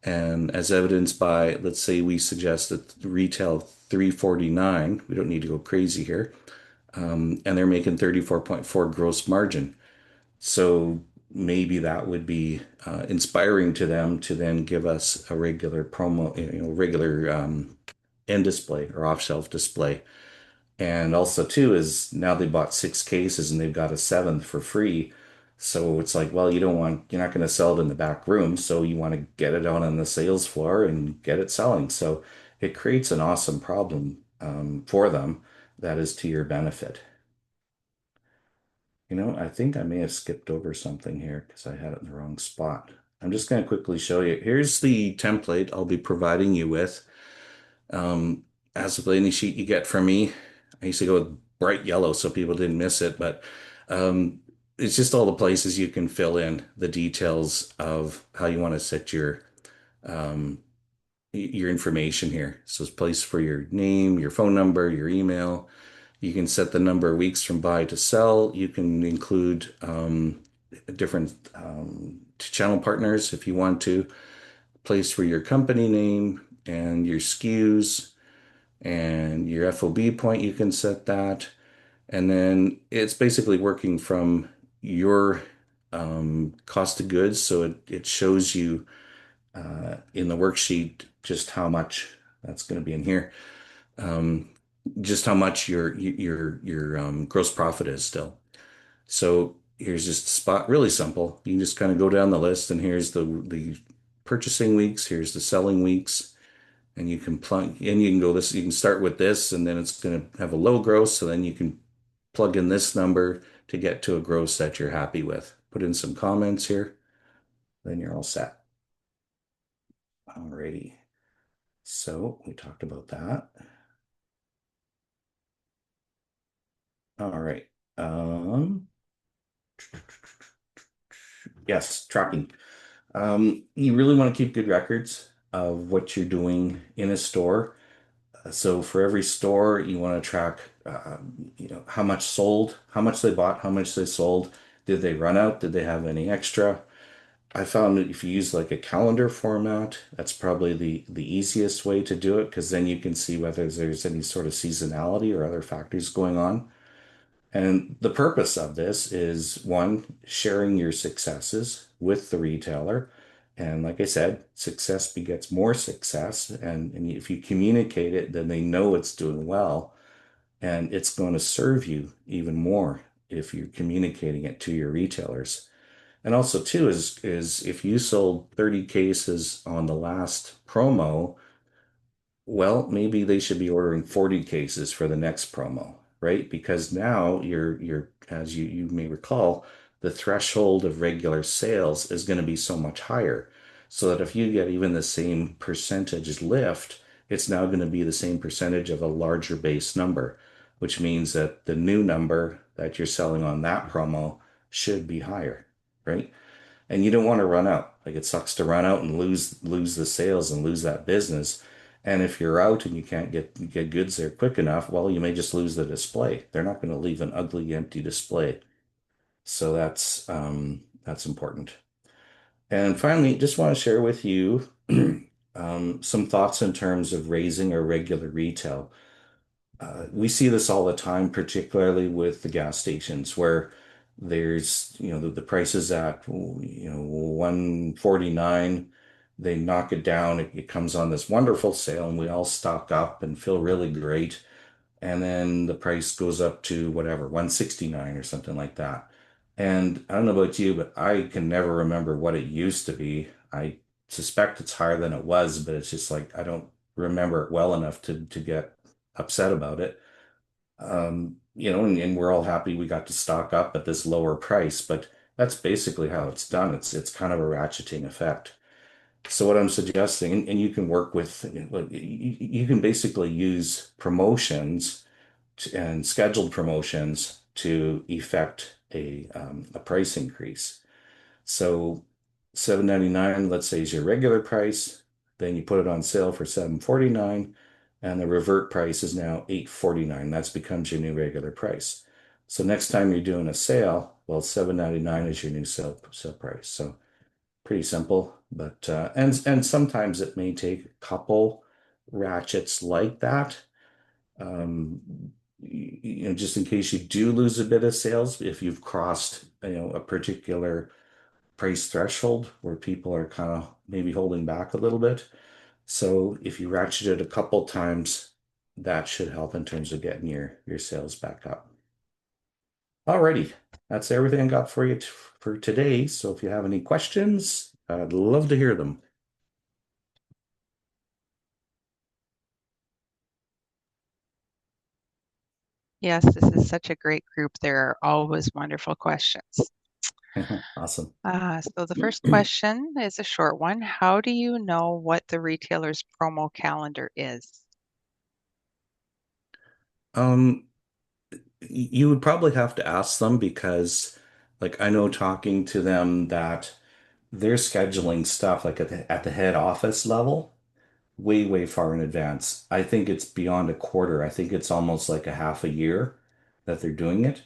Speaker 2: And as evidenced by, let's say we suggest that retail 349, we don't need to go crazy here, and they're making 34.4 gross margin. So maybe that would be inspiring to them to then give us a regular promo, regular end display or off-shelf display. And also too is now they bought 6 cases and they've got a seventh for free. So it's like, well, you're not going to sell it in the back room, so you want to get it out on the sales floor and get it selling. So it creates an awesome problem for them that is to your benefit. I think I may have skipped over something here because I had it in the wrong spot. I'm just going to quickly show you. Here's the template I'll be providing you with. Um, as with any sheet you get from me, I used to go with bright yellow so people didn't miss it, but um, it's just all the places you can fill in the details of how you want to set um, your information here. So it's a place for your name, your phone number, your email. You can set the number of weeks from buy to sell. You can include different channel partners if you want to. Place for your company name and your SKUs and your FOB point. You can set that. And then it's basically working from your cost of goods. So it shows you in the worksheet just how much that's going to be in here. Um, just how much your gross profit is still. So here's just a spot, really simple. You can just kind of go down the list, and here's the purchasing weeks, here's the selling weeks, and you can plug in. You can go this. You can start with this, and then it's going to have a low gross. So then you can plug in this number to get to a gross that you're happy with. Put in some comments here, then you're all set. Alrighty. So we talked about that. All right. Um, yes, tracking. You really want to keep good records of what you're doing in a store. So for every store, you want to track, how much sold, how much they bought, how much they sold. Did they run out? Did they have any extra? I found that if you use like a calendar format, that's probably the easiest way to do it because then you can see whether there's any sort of seasonality or other factors going on. And the purpose of this is one, sharing your successes with the retailer. And like I said, success begets more success. And if you communicate it, then they know it's doing well. And it's going to serve you even more if you're communicating it to your retailers. And also, too, is if you sold 30 cases on the last promo, well, maybe they should be ordering 40 cases for the next promo, right? Because now you're as you may recall, the threshold of regular sales is going to be so much higher. So that if you get even the same percentage lift, it's now going to be the same percentage of a larger base number, which means that the new number that you're selling on that promo should be higher, right? And you don't want to run out. Like it sucks to run out and lose the sales and lose that business. And if you're out and you can't get goods there quick enough, well, you may just lose the display. They're not going to leave an ugly, empty display. So that's important. And finally, just want to share with you some thoughts in terms of raising our regular retail. We see this all the time, particularly with the gas stations where there's, the price is at, 149. They knock it down. It comes on this wonderful sale and we all stock up and feel really great. And then the price goes up to whatever, 169 or something like that. And I don't know about you, but I can never remember what it used to be. I suspect it's higher than it was, but it's just like I don't remember it well enough to get upset about it. And we're all happy we got to stock up at this lower price, but that's basically how it's done. It's kind of a ratcheting effect. So what I'm suggesting, and you can work with, you can basically use promotions and scheduled promotions to effect a price increase. So 7.99, let's say, is your regular price. Then you put it on sale for 7.49, and the revert price is now 8.49. That becomes your new regular price. So next time you're doing a sale, well, 7.99 is your new sale price. So pretty simple, but and sometimes it may take a couple ratchets like that. Um, just in case you do lose a bit of sales, if you've crossed, a particular price threshold where people are kind of maybe holding back a little bit. So if you ratchet it a couple times, that should help in terms of getting your sales back up. Alrighty, that's everything I got for you for today. So if you have any questions, I'd love to hear them.
Speaker 1: Yes, this is such a great group. There are always wonderful questions.
Speaker 2: Awesome.
Speaker 1: So the first question is a short one. How do you know what the retailer's promo calendar is?
Speaker 2: Um, you would probably have to ask them because, like, I know talking to them that they're scheduling stuff like at the head office level way, way far in advance. I think it's beyond a quarter. I think it's almost like a half a year that they're doing it.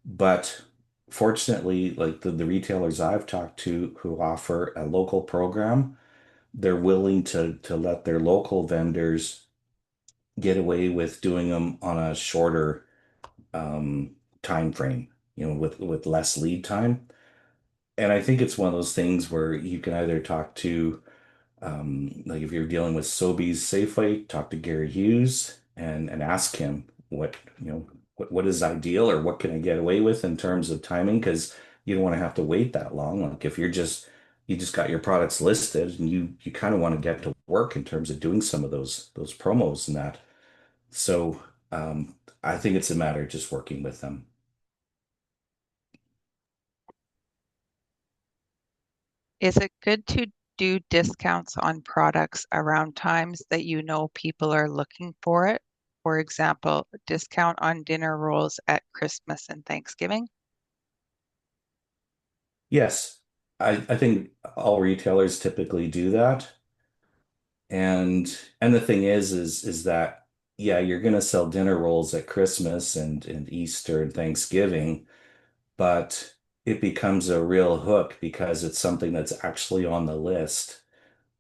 Speaker 2: But fortunately, like the retailers I've talked to who offer a local program, they're willing to let their local vendors get away with doing them on a shorter um, time frame, with less lead time. And I think it's one of those things where you can either talk to like if you're dealing with Sobeys Safeway, talk to Gary Hughes and ask him what is ideal or what can I get away with in terms of timing because you don't want to have to wait that long. Like if you just got your products listed and you kind of want to get to work in terms of doing some of those promos and that. So I think it's a matter of just working with them.
Speaker 1: Is it good to do discounts on products around times that you know people are looking for it? For example, discount on dinner rolls at Christmas and Thanksgiving?
Speaker 2: Yes, I think all retailers typically do that. And the thing is that yeah, you're gonna sell dinner rolls at Christmas and Easter and Thanksgiving, but it becomes a real hook because it's something that's actually on the list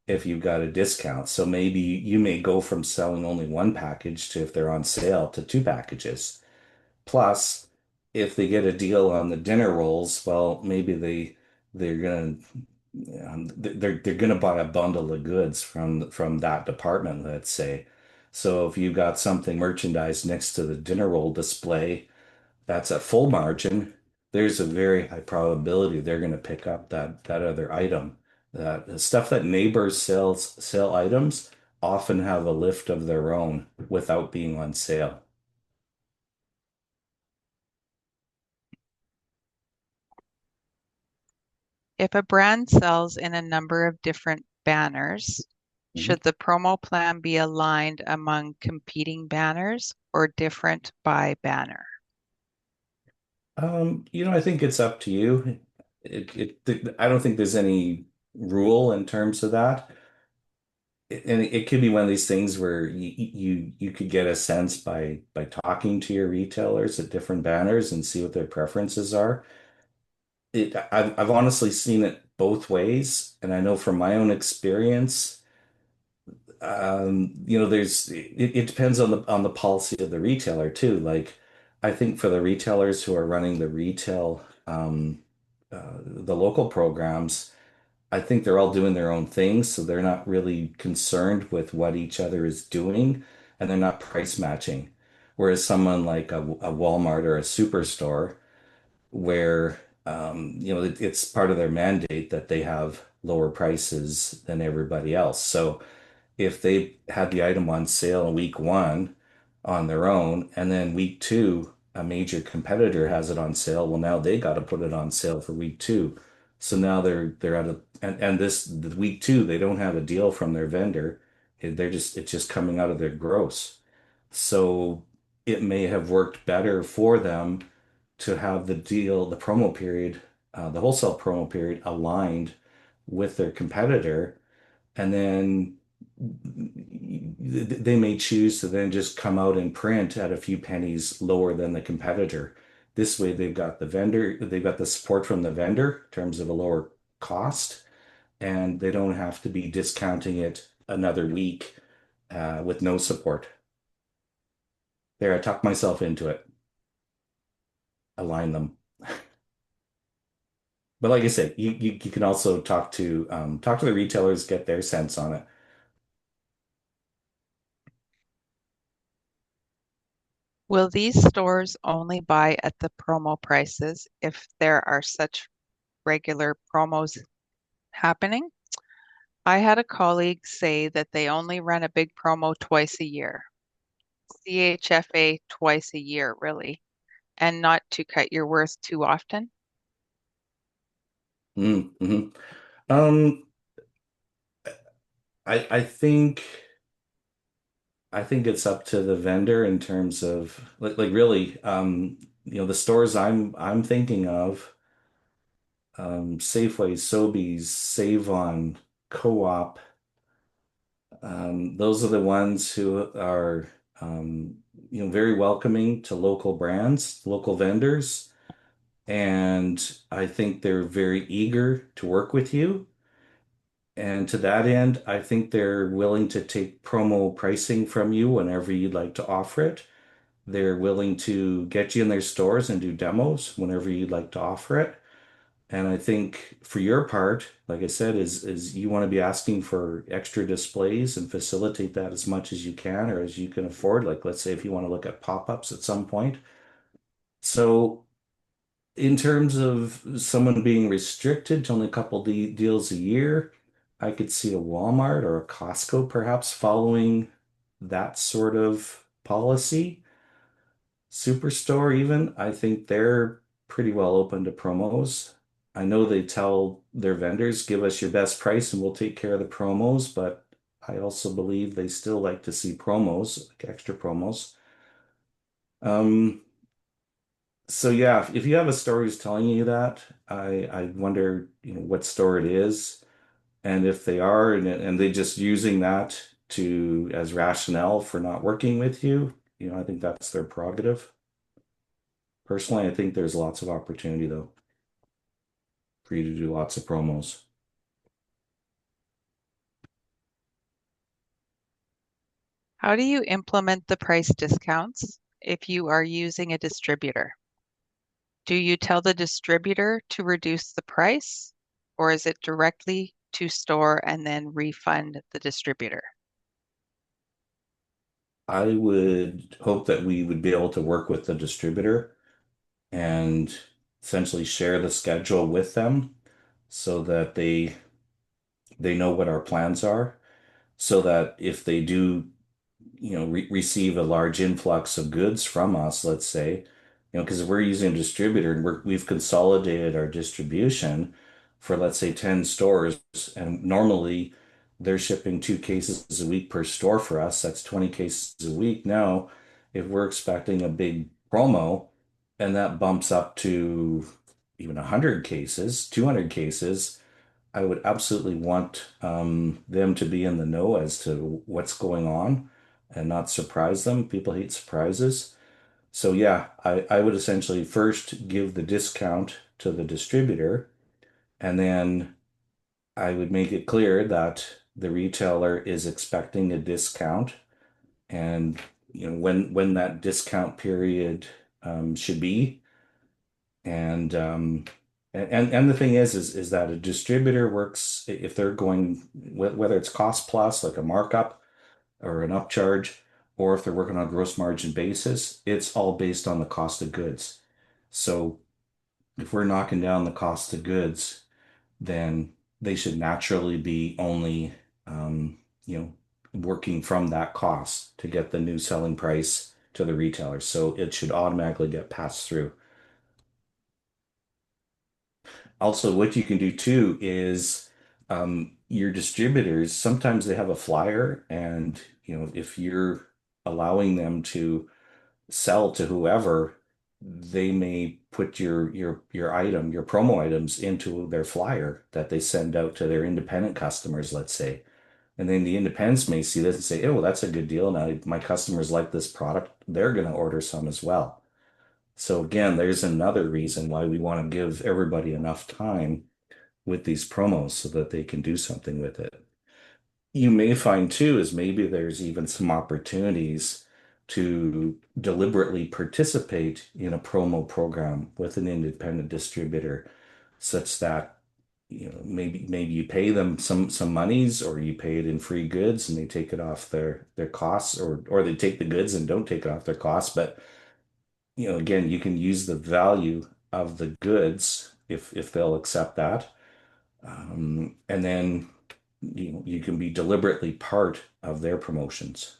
Speaker 2: if you've got a discount. So maybe you may go from selling only one package to if they're on sale to two packages. Plus, if they get a deal on the dinner rolls, well, maybe they're gonna they're gonna buy a bundle of goods from that department, let's say. So if you've got something merchandised next to the dinner roll display that's at full margin, there's a very high probability they're going to pick up that other item. That the stuff that neighbors sell items often have a lift of their own without being on sale.
Speaker 1: If a brand sells in a number of different banners,
Speaker 2: Mhm.
Speaker 1: should the promo plan be aligned among competing banners or different by banner?
Speaker 2: I think it's up to you. I don't think there's any rule in terms of that. And it could be one of these things where you could get a sense by talking to your retailers at different banners and see what their preferences are. I've honestly seen it both ways, and I know from my own experience, it depends on the policy of the retailer too. Like I think for the retailers who are running the local programs, I think they're all doing their own things, so they're not really concerned with what each other is doing, and they're not price matching. Whereas someone like a Walmart or a superstore, where it's part of their mandate that they have lower prices than everybody else. So if they had the item on sale in week one on their own, and then week two, a major competitor has it on sale, well, now they got to put it on sale for week two. So now they're at a and this the week two, they don't have a deal from their vendor. It's just coming out of their gross. So it may have worked better for them to have the deal, the promo period, the wholesale promo period aligned with their competitor, and then they may choose to then just come out and print at a few pennies lower than the competitor. This way, they've got the support from the vendor in terms of a lower cost, and they don't have to be discounting it another week with no support. There, I talked myself into it. Align them. But like I said, you can also talk to the retailers, get their sense on it.
Speaker 1: Will these stores only buy at the promo prices if there are such regular promos happening? I had a colleague say that they only run a big promo twice a year, CHFA twice a year, really, and not to cut your worth too often.
Speaker 2: Mm-hmm. Um, I think it's up to the vendor in terms of like really the stores I'm thinking of, Safeway, Sobeys, Save-On, Co-op. Those are the ones who are um, very welcoming to local brands, local vendors, and I think they're very eager to work with you. And to that end, I think they're willing to take promo pricing from you whenever you'd like to offer it. They're willing to get you in their stores and do demos whenever you'd like to offer it. And I think for your part, like I said, is you want to be asking for extra displays and facilitate that as much as you can or as you can afford. Like let's say if you want to look at pop-ups at some point. So in terms of someone being restricted to only a couple de deals a year, I could see a Walmart or a Costco perhaps following that sort of policy. Superstore, even, I think they're pretty well open to promos. I know they tell their vendors, give us your best price and we'll take care of the promos, but I also believe they still like to see promos, like extra promos. Um, so yeah, if you have a store who's telling you that, I wonder, what store it is, and if they are, and they just using that to as rationale for not working with you, I think that's their prerogative. Personally, I think there's lots of opportunity though for you to do lots of promos.
Speaker 1: How do you implement the price discounts if you are using a distributor? Do you tell the distributor to reduce the price, or is it directly to store and then refund the distributor?
Speaker 2: I would hope that we would be able to work with the distributor and essentially share the schedule with them so that they know what our plans are, so that if they do receive a large influx of goods from us, let's say, because we're using a distributor and we've consolidated our distribution for, let's say, 10 stores, and normally they're shipping 2 cases a week per store for us. That's 20 cases a week. Now, if we're expecting a big promo and that bumps up to even 100 cases, 200 cases, I would absolutely want them to be in the know as to what's going on and not surprise them. People hate surprises. So yeah, I would essentially first give the discount to the distributor, and then I would make it clear that the retailer is expecting a discount, and when that discount period should be. And the thing is that a distributor works if they're going whether it's cost plus like a markup or an upcharge, or if they're working on a gross margin basis, it's all based on the cost of goods. So if we're knocking down the cost of goods, then they should naturally be only you know working from that cost to get the new selling price to the retailer. So it should automatically get passed through. Also, what you can do too is your distributors, sometimes they have a flyer, and if you're allowing them to sell to whoever, they may put your item, your promo items into their flyer that they send out to their independent customers, let's say. And then the independents may see this and say, oh, well, that's a good deal. Now my customers like this product. They're going to order some as well. So again, there's another reason why we want to give everybody enough time with these promos so that they can do something with it. You may find too is maybe there's even some opportunities to deliberately participate in a promo program with an independent distributor, such that maybe you pay them some monies, or you pay it in free goods and they take it off their costs, or they take the goods and don't take it off their costs. But again, you can use the value of the goods if they'll accept that. And then you can be deliberately part of their promotions.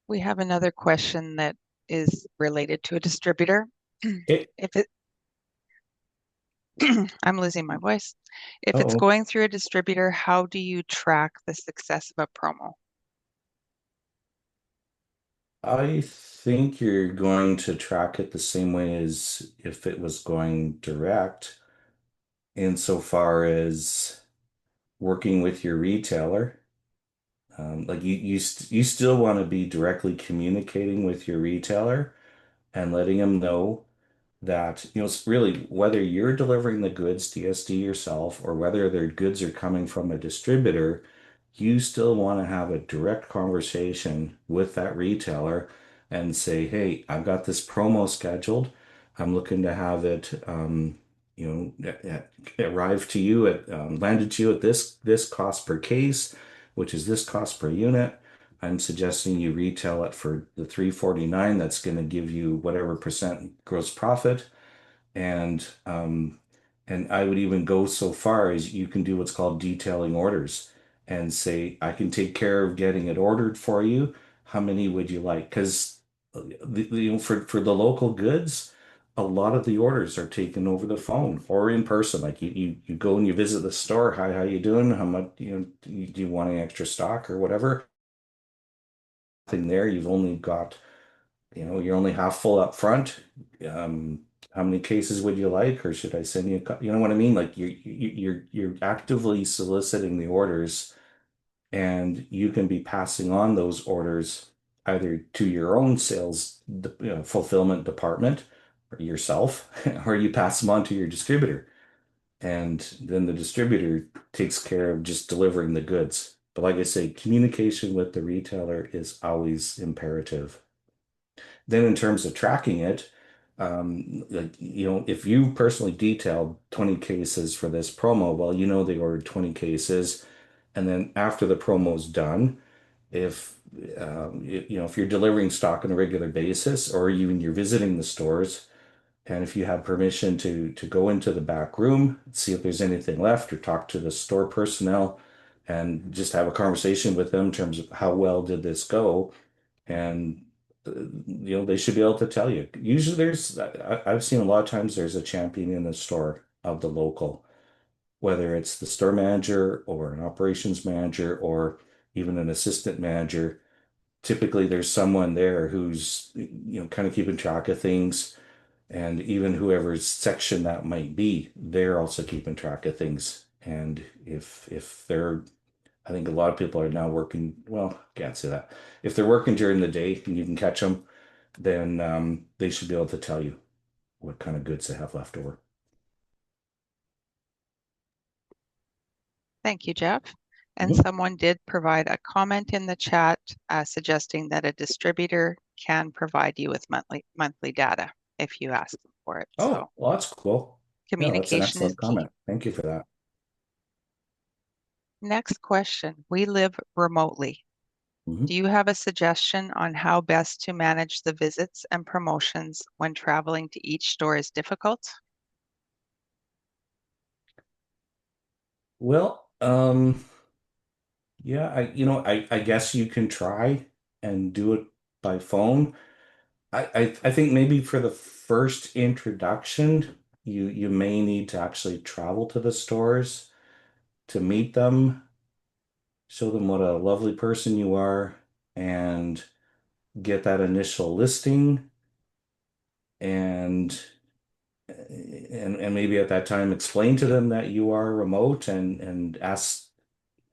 Speaker 1: We have another question that is related to a distributor.
Speaker 2: It,
Speaker 1: If it, I'm losing my voice. If it's
Speaker 2: oh,
Speaker 1: going through a distributor, how do you track the success of a promo?
Speaker 2: I think you're going to track it the same way as if it was going direct, insofar as working with your retailer. Like you still want to be directly communicating with your retailer and letting them know that, it's really whether you're delivering the goods DSD yourself or whether their goods are coming from a distributor, you still want to have a direct conversation with that retailer and say, hey, I've got this promo scheduled. I'm looking to have it, arrive to you at, landed to you at this cost per case, which is this cost per unit. I'm suggesting you retail it for the 349. That's going to give you whatever percent gross profit. And and I would even go so far as you can do what's called detailing orders and say, I can take care of getting it ordered for you. How many would you like? Because for the local goods, a lot of the orders are taken over the phone or in person. Like you go and you visit the store. Hi, how you doing? How much, do you want any extra stock or whatever? Thing there, you've only got, you're only half full up front. Um, how many cases would you like, or should I send you you know what I mean? Like you're actively soliciting the orders, and you can be passing on those orders either to your own sales, fulfillment department, or yourself, or you pass them on to your distributor, and then the distributor takes care of just delivering the goods. But like I say, communication with the retailer is always imperative. Then in terms of tracking it, like, if you personally detailed 20 cases for this promo, well, they ordered 20 cases. And then after the promo's done, if if you're delivering stock on a regular basis, or even you're visiting the stores, and if you have permission to go into the back room, see if there's anything left, or talk to the store personnel and just have a conversation with them in terms of how well did this go, and they should be able to tell you. Usually I've seen a lot of times there's a champion in the store of the local, whether it's the store manager or an operations manager or even an assistant manager. Typically there's someone there who's kind of keeping track of things, and even whoever's section that might be, they're also keeping track of things. And if they're I think a lot of people are now working, well, can't say that. If they're working during the day and you can catch them, then they should be able to tell you what kind of goods they have left over.
Speaker 1: Thank you, Jeff. And
Speaker 2: Mhm.
Speaker 1: someone did provide a comment in the chat suggesting that a distributor can provide you with monthly data if you ask them for it.
Speaker 2: Oh,
Speaker 1: So
Speaker 2: well, that's cool. Yeah, that's an
Speaker 1: communication is
Speaker 2: excellent
Speaker 1: key.
Speaker 2: comment. Thank you for that.
Speaker 1: Next question. We live remotely.
Speaker 2: Mhm.
Speaker 1: Do you have a suggestion on how best to manage the visits and promotions when traveling to each store is difficult?
Speaker 2: Well, yeah, I guess you can try and do it by phone. I think maybe for the first introduction, you may need to actually travel to the stores to meet them, show them what a lovely person you are, and get that initial listing, and and maybe at that time explain to them that you are remote, and ask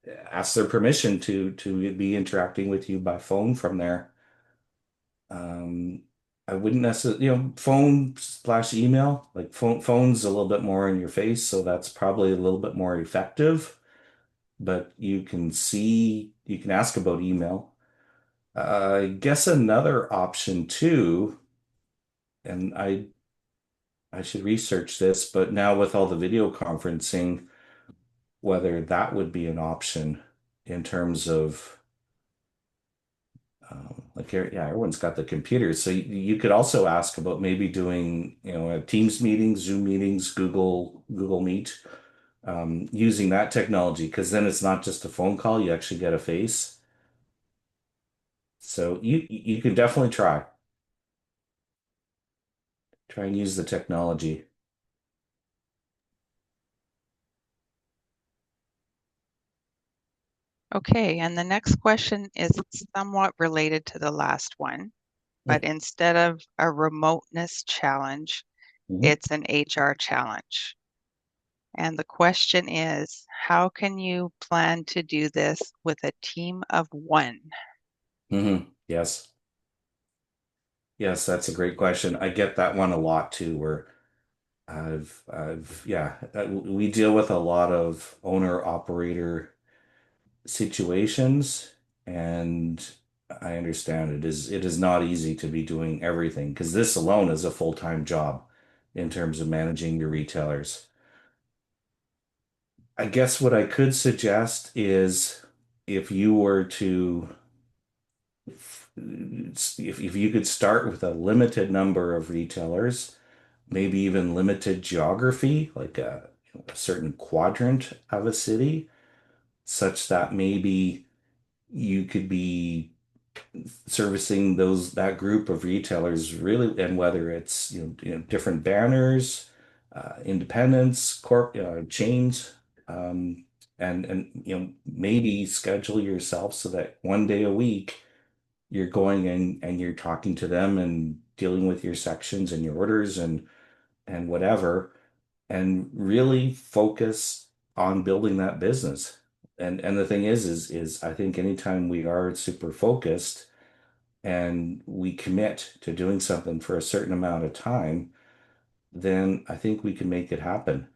Speaker 2: their permission to be interacting with you by phone from there. Um, I wouldn't necessarily, phone slash email, like phone's a little bit more in your face, so that's probably a little bit more effective. But you can ask about email. I guess another option too, and I should research this, but now with all the video conferencing, whether that would be an option in terms of like yeah, everyone's got the computers. So you could also ask about maybe doing, Teams meetings, Zoom meetings, Google Meet, using that technology because then it's not just a phone call, you actually get a face. So you can definitely try and use the technology.
Speaker 1: Okay, and the next question is somewhat related to the last one, but instead of a remoteness challenge,
Speaker 2: Mhm.
Speaker 1: it's an HR challenge. And the question is, how can you plan to do this with a team of one?
Speaker 2: Yes. Yes, that's a great question. I get that one a lot too, where yeah, we deal with a lot of owner operator situations, and I understand it is not easy to be doing everything because this alone is a full-time job in terms of managing your retailers. I guess what I could suggest is if you were to if you could start with a limited number of retailers, maybe even limited geography, like a certain quadrant of a city, such that maybe you could be servicing that group of retailers really, and whether it's different banners, independents, chains, um, and maybe schedule yourself so that one day a week you're going and you're talking to them and dealing with your sections and your orders and whatever, and really focus on building that business. And the thing is I think anytime we are super focused and we commit to doing something for a certain amount of time, then I think we can make it happen.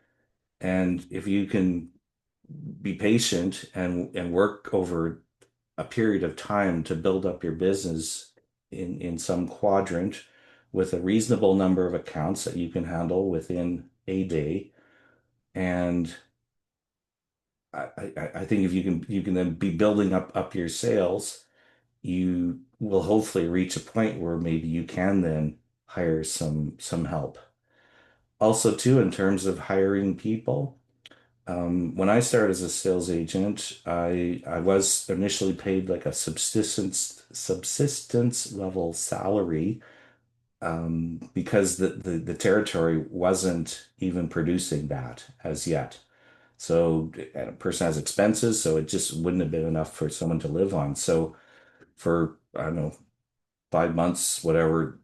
Speaker 2: And if you can be patient and work over a period of time to build up your business in some quadrant with a reasonable number of accounts that you can handle within a day. And I think if you can then be building up your sales, you will hopefully reach a point where maybe you can then hire some help. Also, too, in terms of hiring people, when I started as a sales agent, I was initially paid like a subsistence level salary, because the territory wasn't even producing that as yet. So and a person has expenses, so it just wouldn't have been enough for someone to live on. So for, I don't know, 5 months, whatever,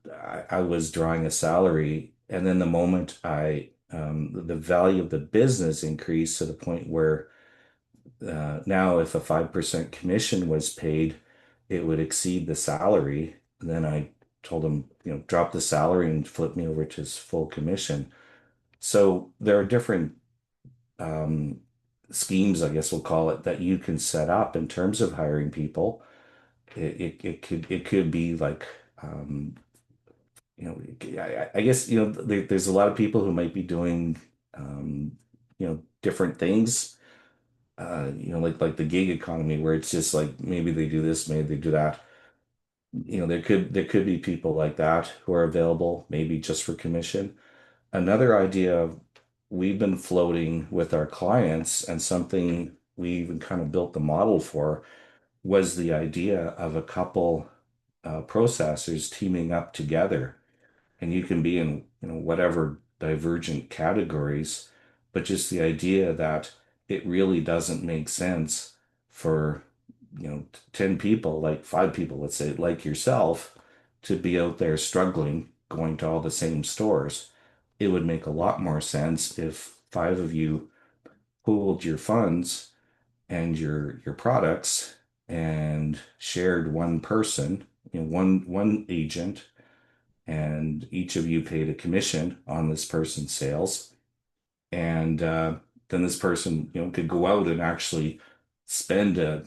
Speaker 2: I was drawing a salary. And then the moment the value of the business increased to the point where now if a 5% commission was paid, it would exceed the salary. And then I told him, drop the salary and flip me over to his full commission. So there are different um, schemes, I guess we'll call it, that you can set up in terms of hiring people. It could be like, um, I guess, there's a lot of people who might be doing, different things, like the gig economy, where it's just like maybe they do this, maybe they do that. There could be people like that who are available, maybe just for commission. Another idea we've been floating with our clients, and something we even kind of built the model for, was the idea of a couple processors teaming up together, and you can be in whatever divergent categories, but just the idea that it really doesn't make sense for 10 people, like 5 people, let's say, like yourself, to be out there struggling going to all the same stores. It would make a lot more sense if 5 of you pooled your funds and your products and shared one person, one agent, and each of you paid a commission on this person's sales. And then this person, could go out and actually spend a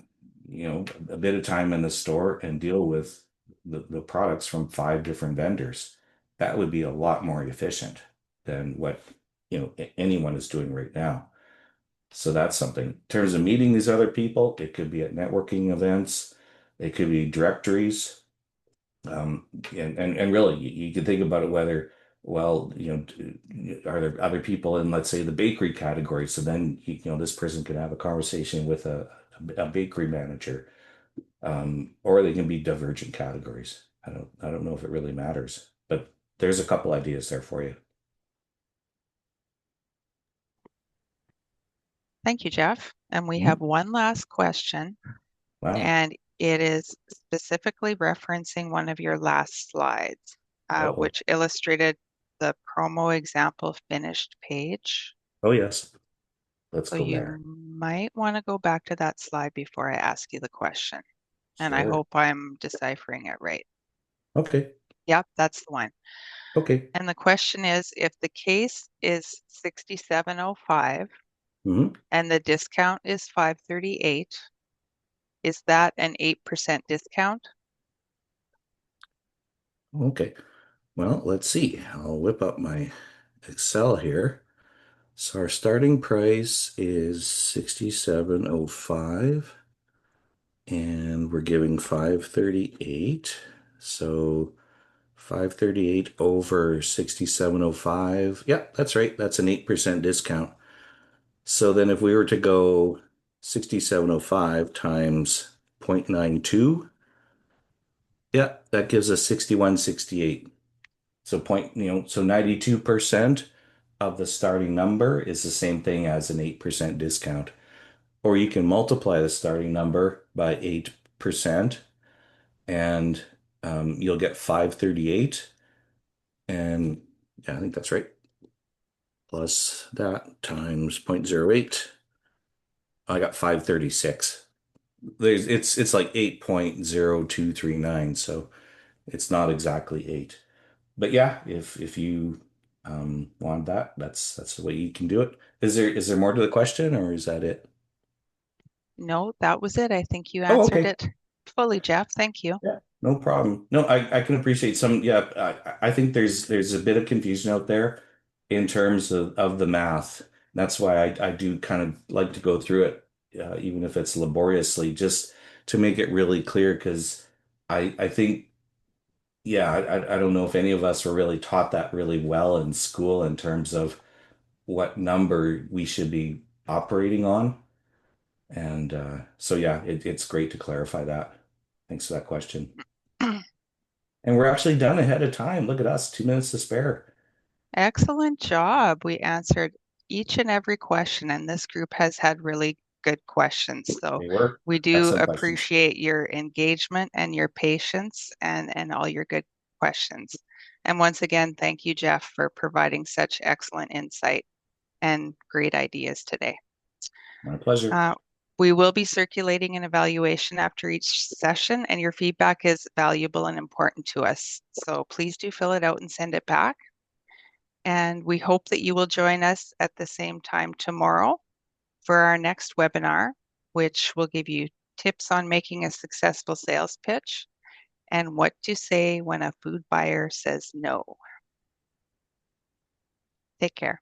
Speaker 2: bit of time in the store and deal with the products from 5 different vendors. That would be a lot more efficient than what anyone is doing right now. So that's something. In terms of meeting these other people, it could be at networking events, it could be directories. And really, you can think about it whether, well, are there other people in, let's say, the bakery category? So then, this person could have a conversation with a bakery manager, or they can be divergent categories. I don't know if it really matters, but there's a couple ideas there for you.
Speaker 1: Thank you, Jeff. And we have
Speaker 2: Mhm.
Speaker 1: one last question,
Speaker 2: Wow.
Speaker 1: and it is specifically referencing one of your last slides,
Speaker 2: Oh,
Speaker 1: which illustrated the promo example finished page.
Speaker 2: oh yes. Let's
Speaker 1: So
Speaker 2: go
Speaker 1: you
Speaker 2: there.
Speaker 1: might want to go back to that slide before I ask you the question. And I
Speaker 2: Sure.
Speaker 1: hope I'm deciphering it right.
Speaker 2: Okay.
Speaker 1: Yep, that's the one.
Speaker 2: Okay.
Speaker 1: And the question is, if the case is 6705
Speaker 2: Hmm.
Speaker 1: and the discount is 538, is that an 8% discount?
Speaker 2: Okay. Well, let's see. I'll whip up my Excel here. So our starting price is 67.05 and we're giving 538. So 538 over 67.05. Yep, that's right. That's an 8% discount. So then if we were to go 67.05 times 0.92, yeah, that gives us 61.68. So so 92% of the starting number is the same thing as an 8% discount. Or you can multiply the starting number by 8% and you'll get 538. And yeah, I think that's right. Plus that times 0.08. I got 536. It's like 8.0239, so it's not exactly 8. But yeah, if you want that, that's the way you can do it. Is there more to the question or is that it?
Speaker 1: No, that was it. I think you
Speaker 2: Oh,
Speaker 1: answered
Speaker 2: okay.
Speaker 1: it fully, Jeff. Thank you.
Speaker 2: Yeah, no problem. No, I can appreciate some. Yeah, I think there's a bit of confusion out there in terms of the math. That's why I do kind of like to go through it, even if it's laboriously, just to make it really clear. Because I think, yeah, I don't know if any of us were really taught that really well in school in terms of what number we should be operating on. And so yeah, it's great to clarify that. Thanks for that question. And we're actually done ahead of time. Look at us, 2 minutes to spare.
Speaker 1: Excellent job. We answered each and every question, and this group has had really good questions. So
Speaker 2: They were
Speaker 1: we do
Speaker 2: excellent questions.
Speaker 1: appreciate your engagement and your patience and all your good questions. And once again, thank you, Jeff, for providing such excellent insight and great ideas today.
Speaker 2: My pleasure.
Speaker 1: Uh, we will be circulating an evaluation after each session, and your feedback is valuable and important to us. So please do fill it out and send it back. And we hope that you will join us at the same time tomorrow for our next webinar, which will give you tips on making a successful sales pitch and what to say when a food buyer says no. Take care.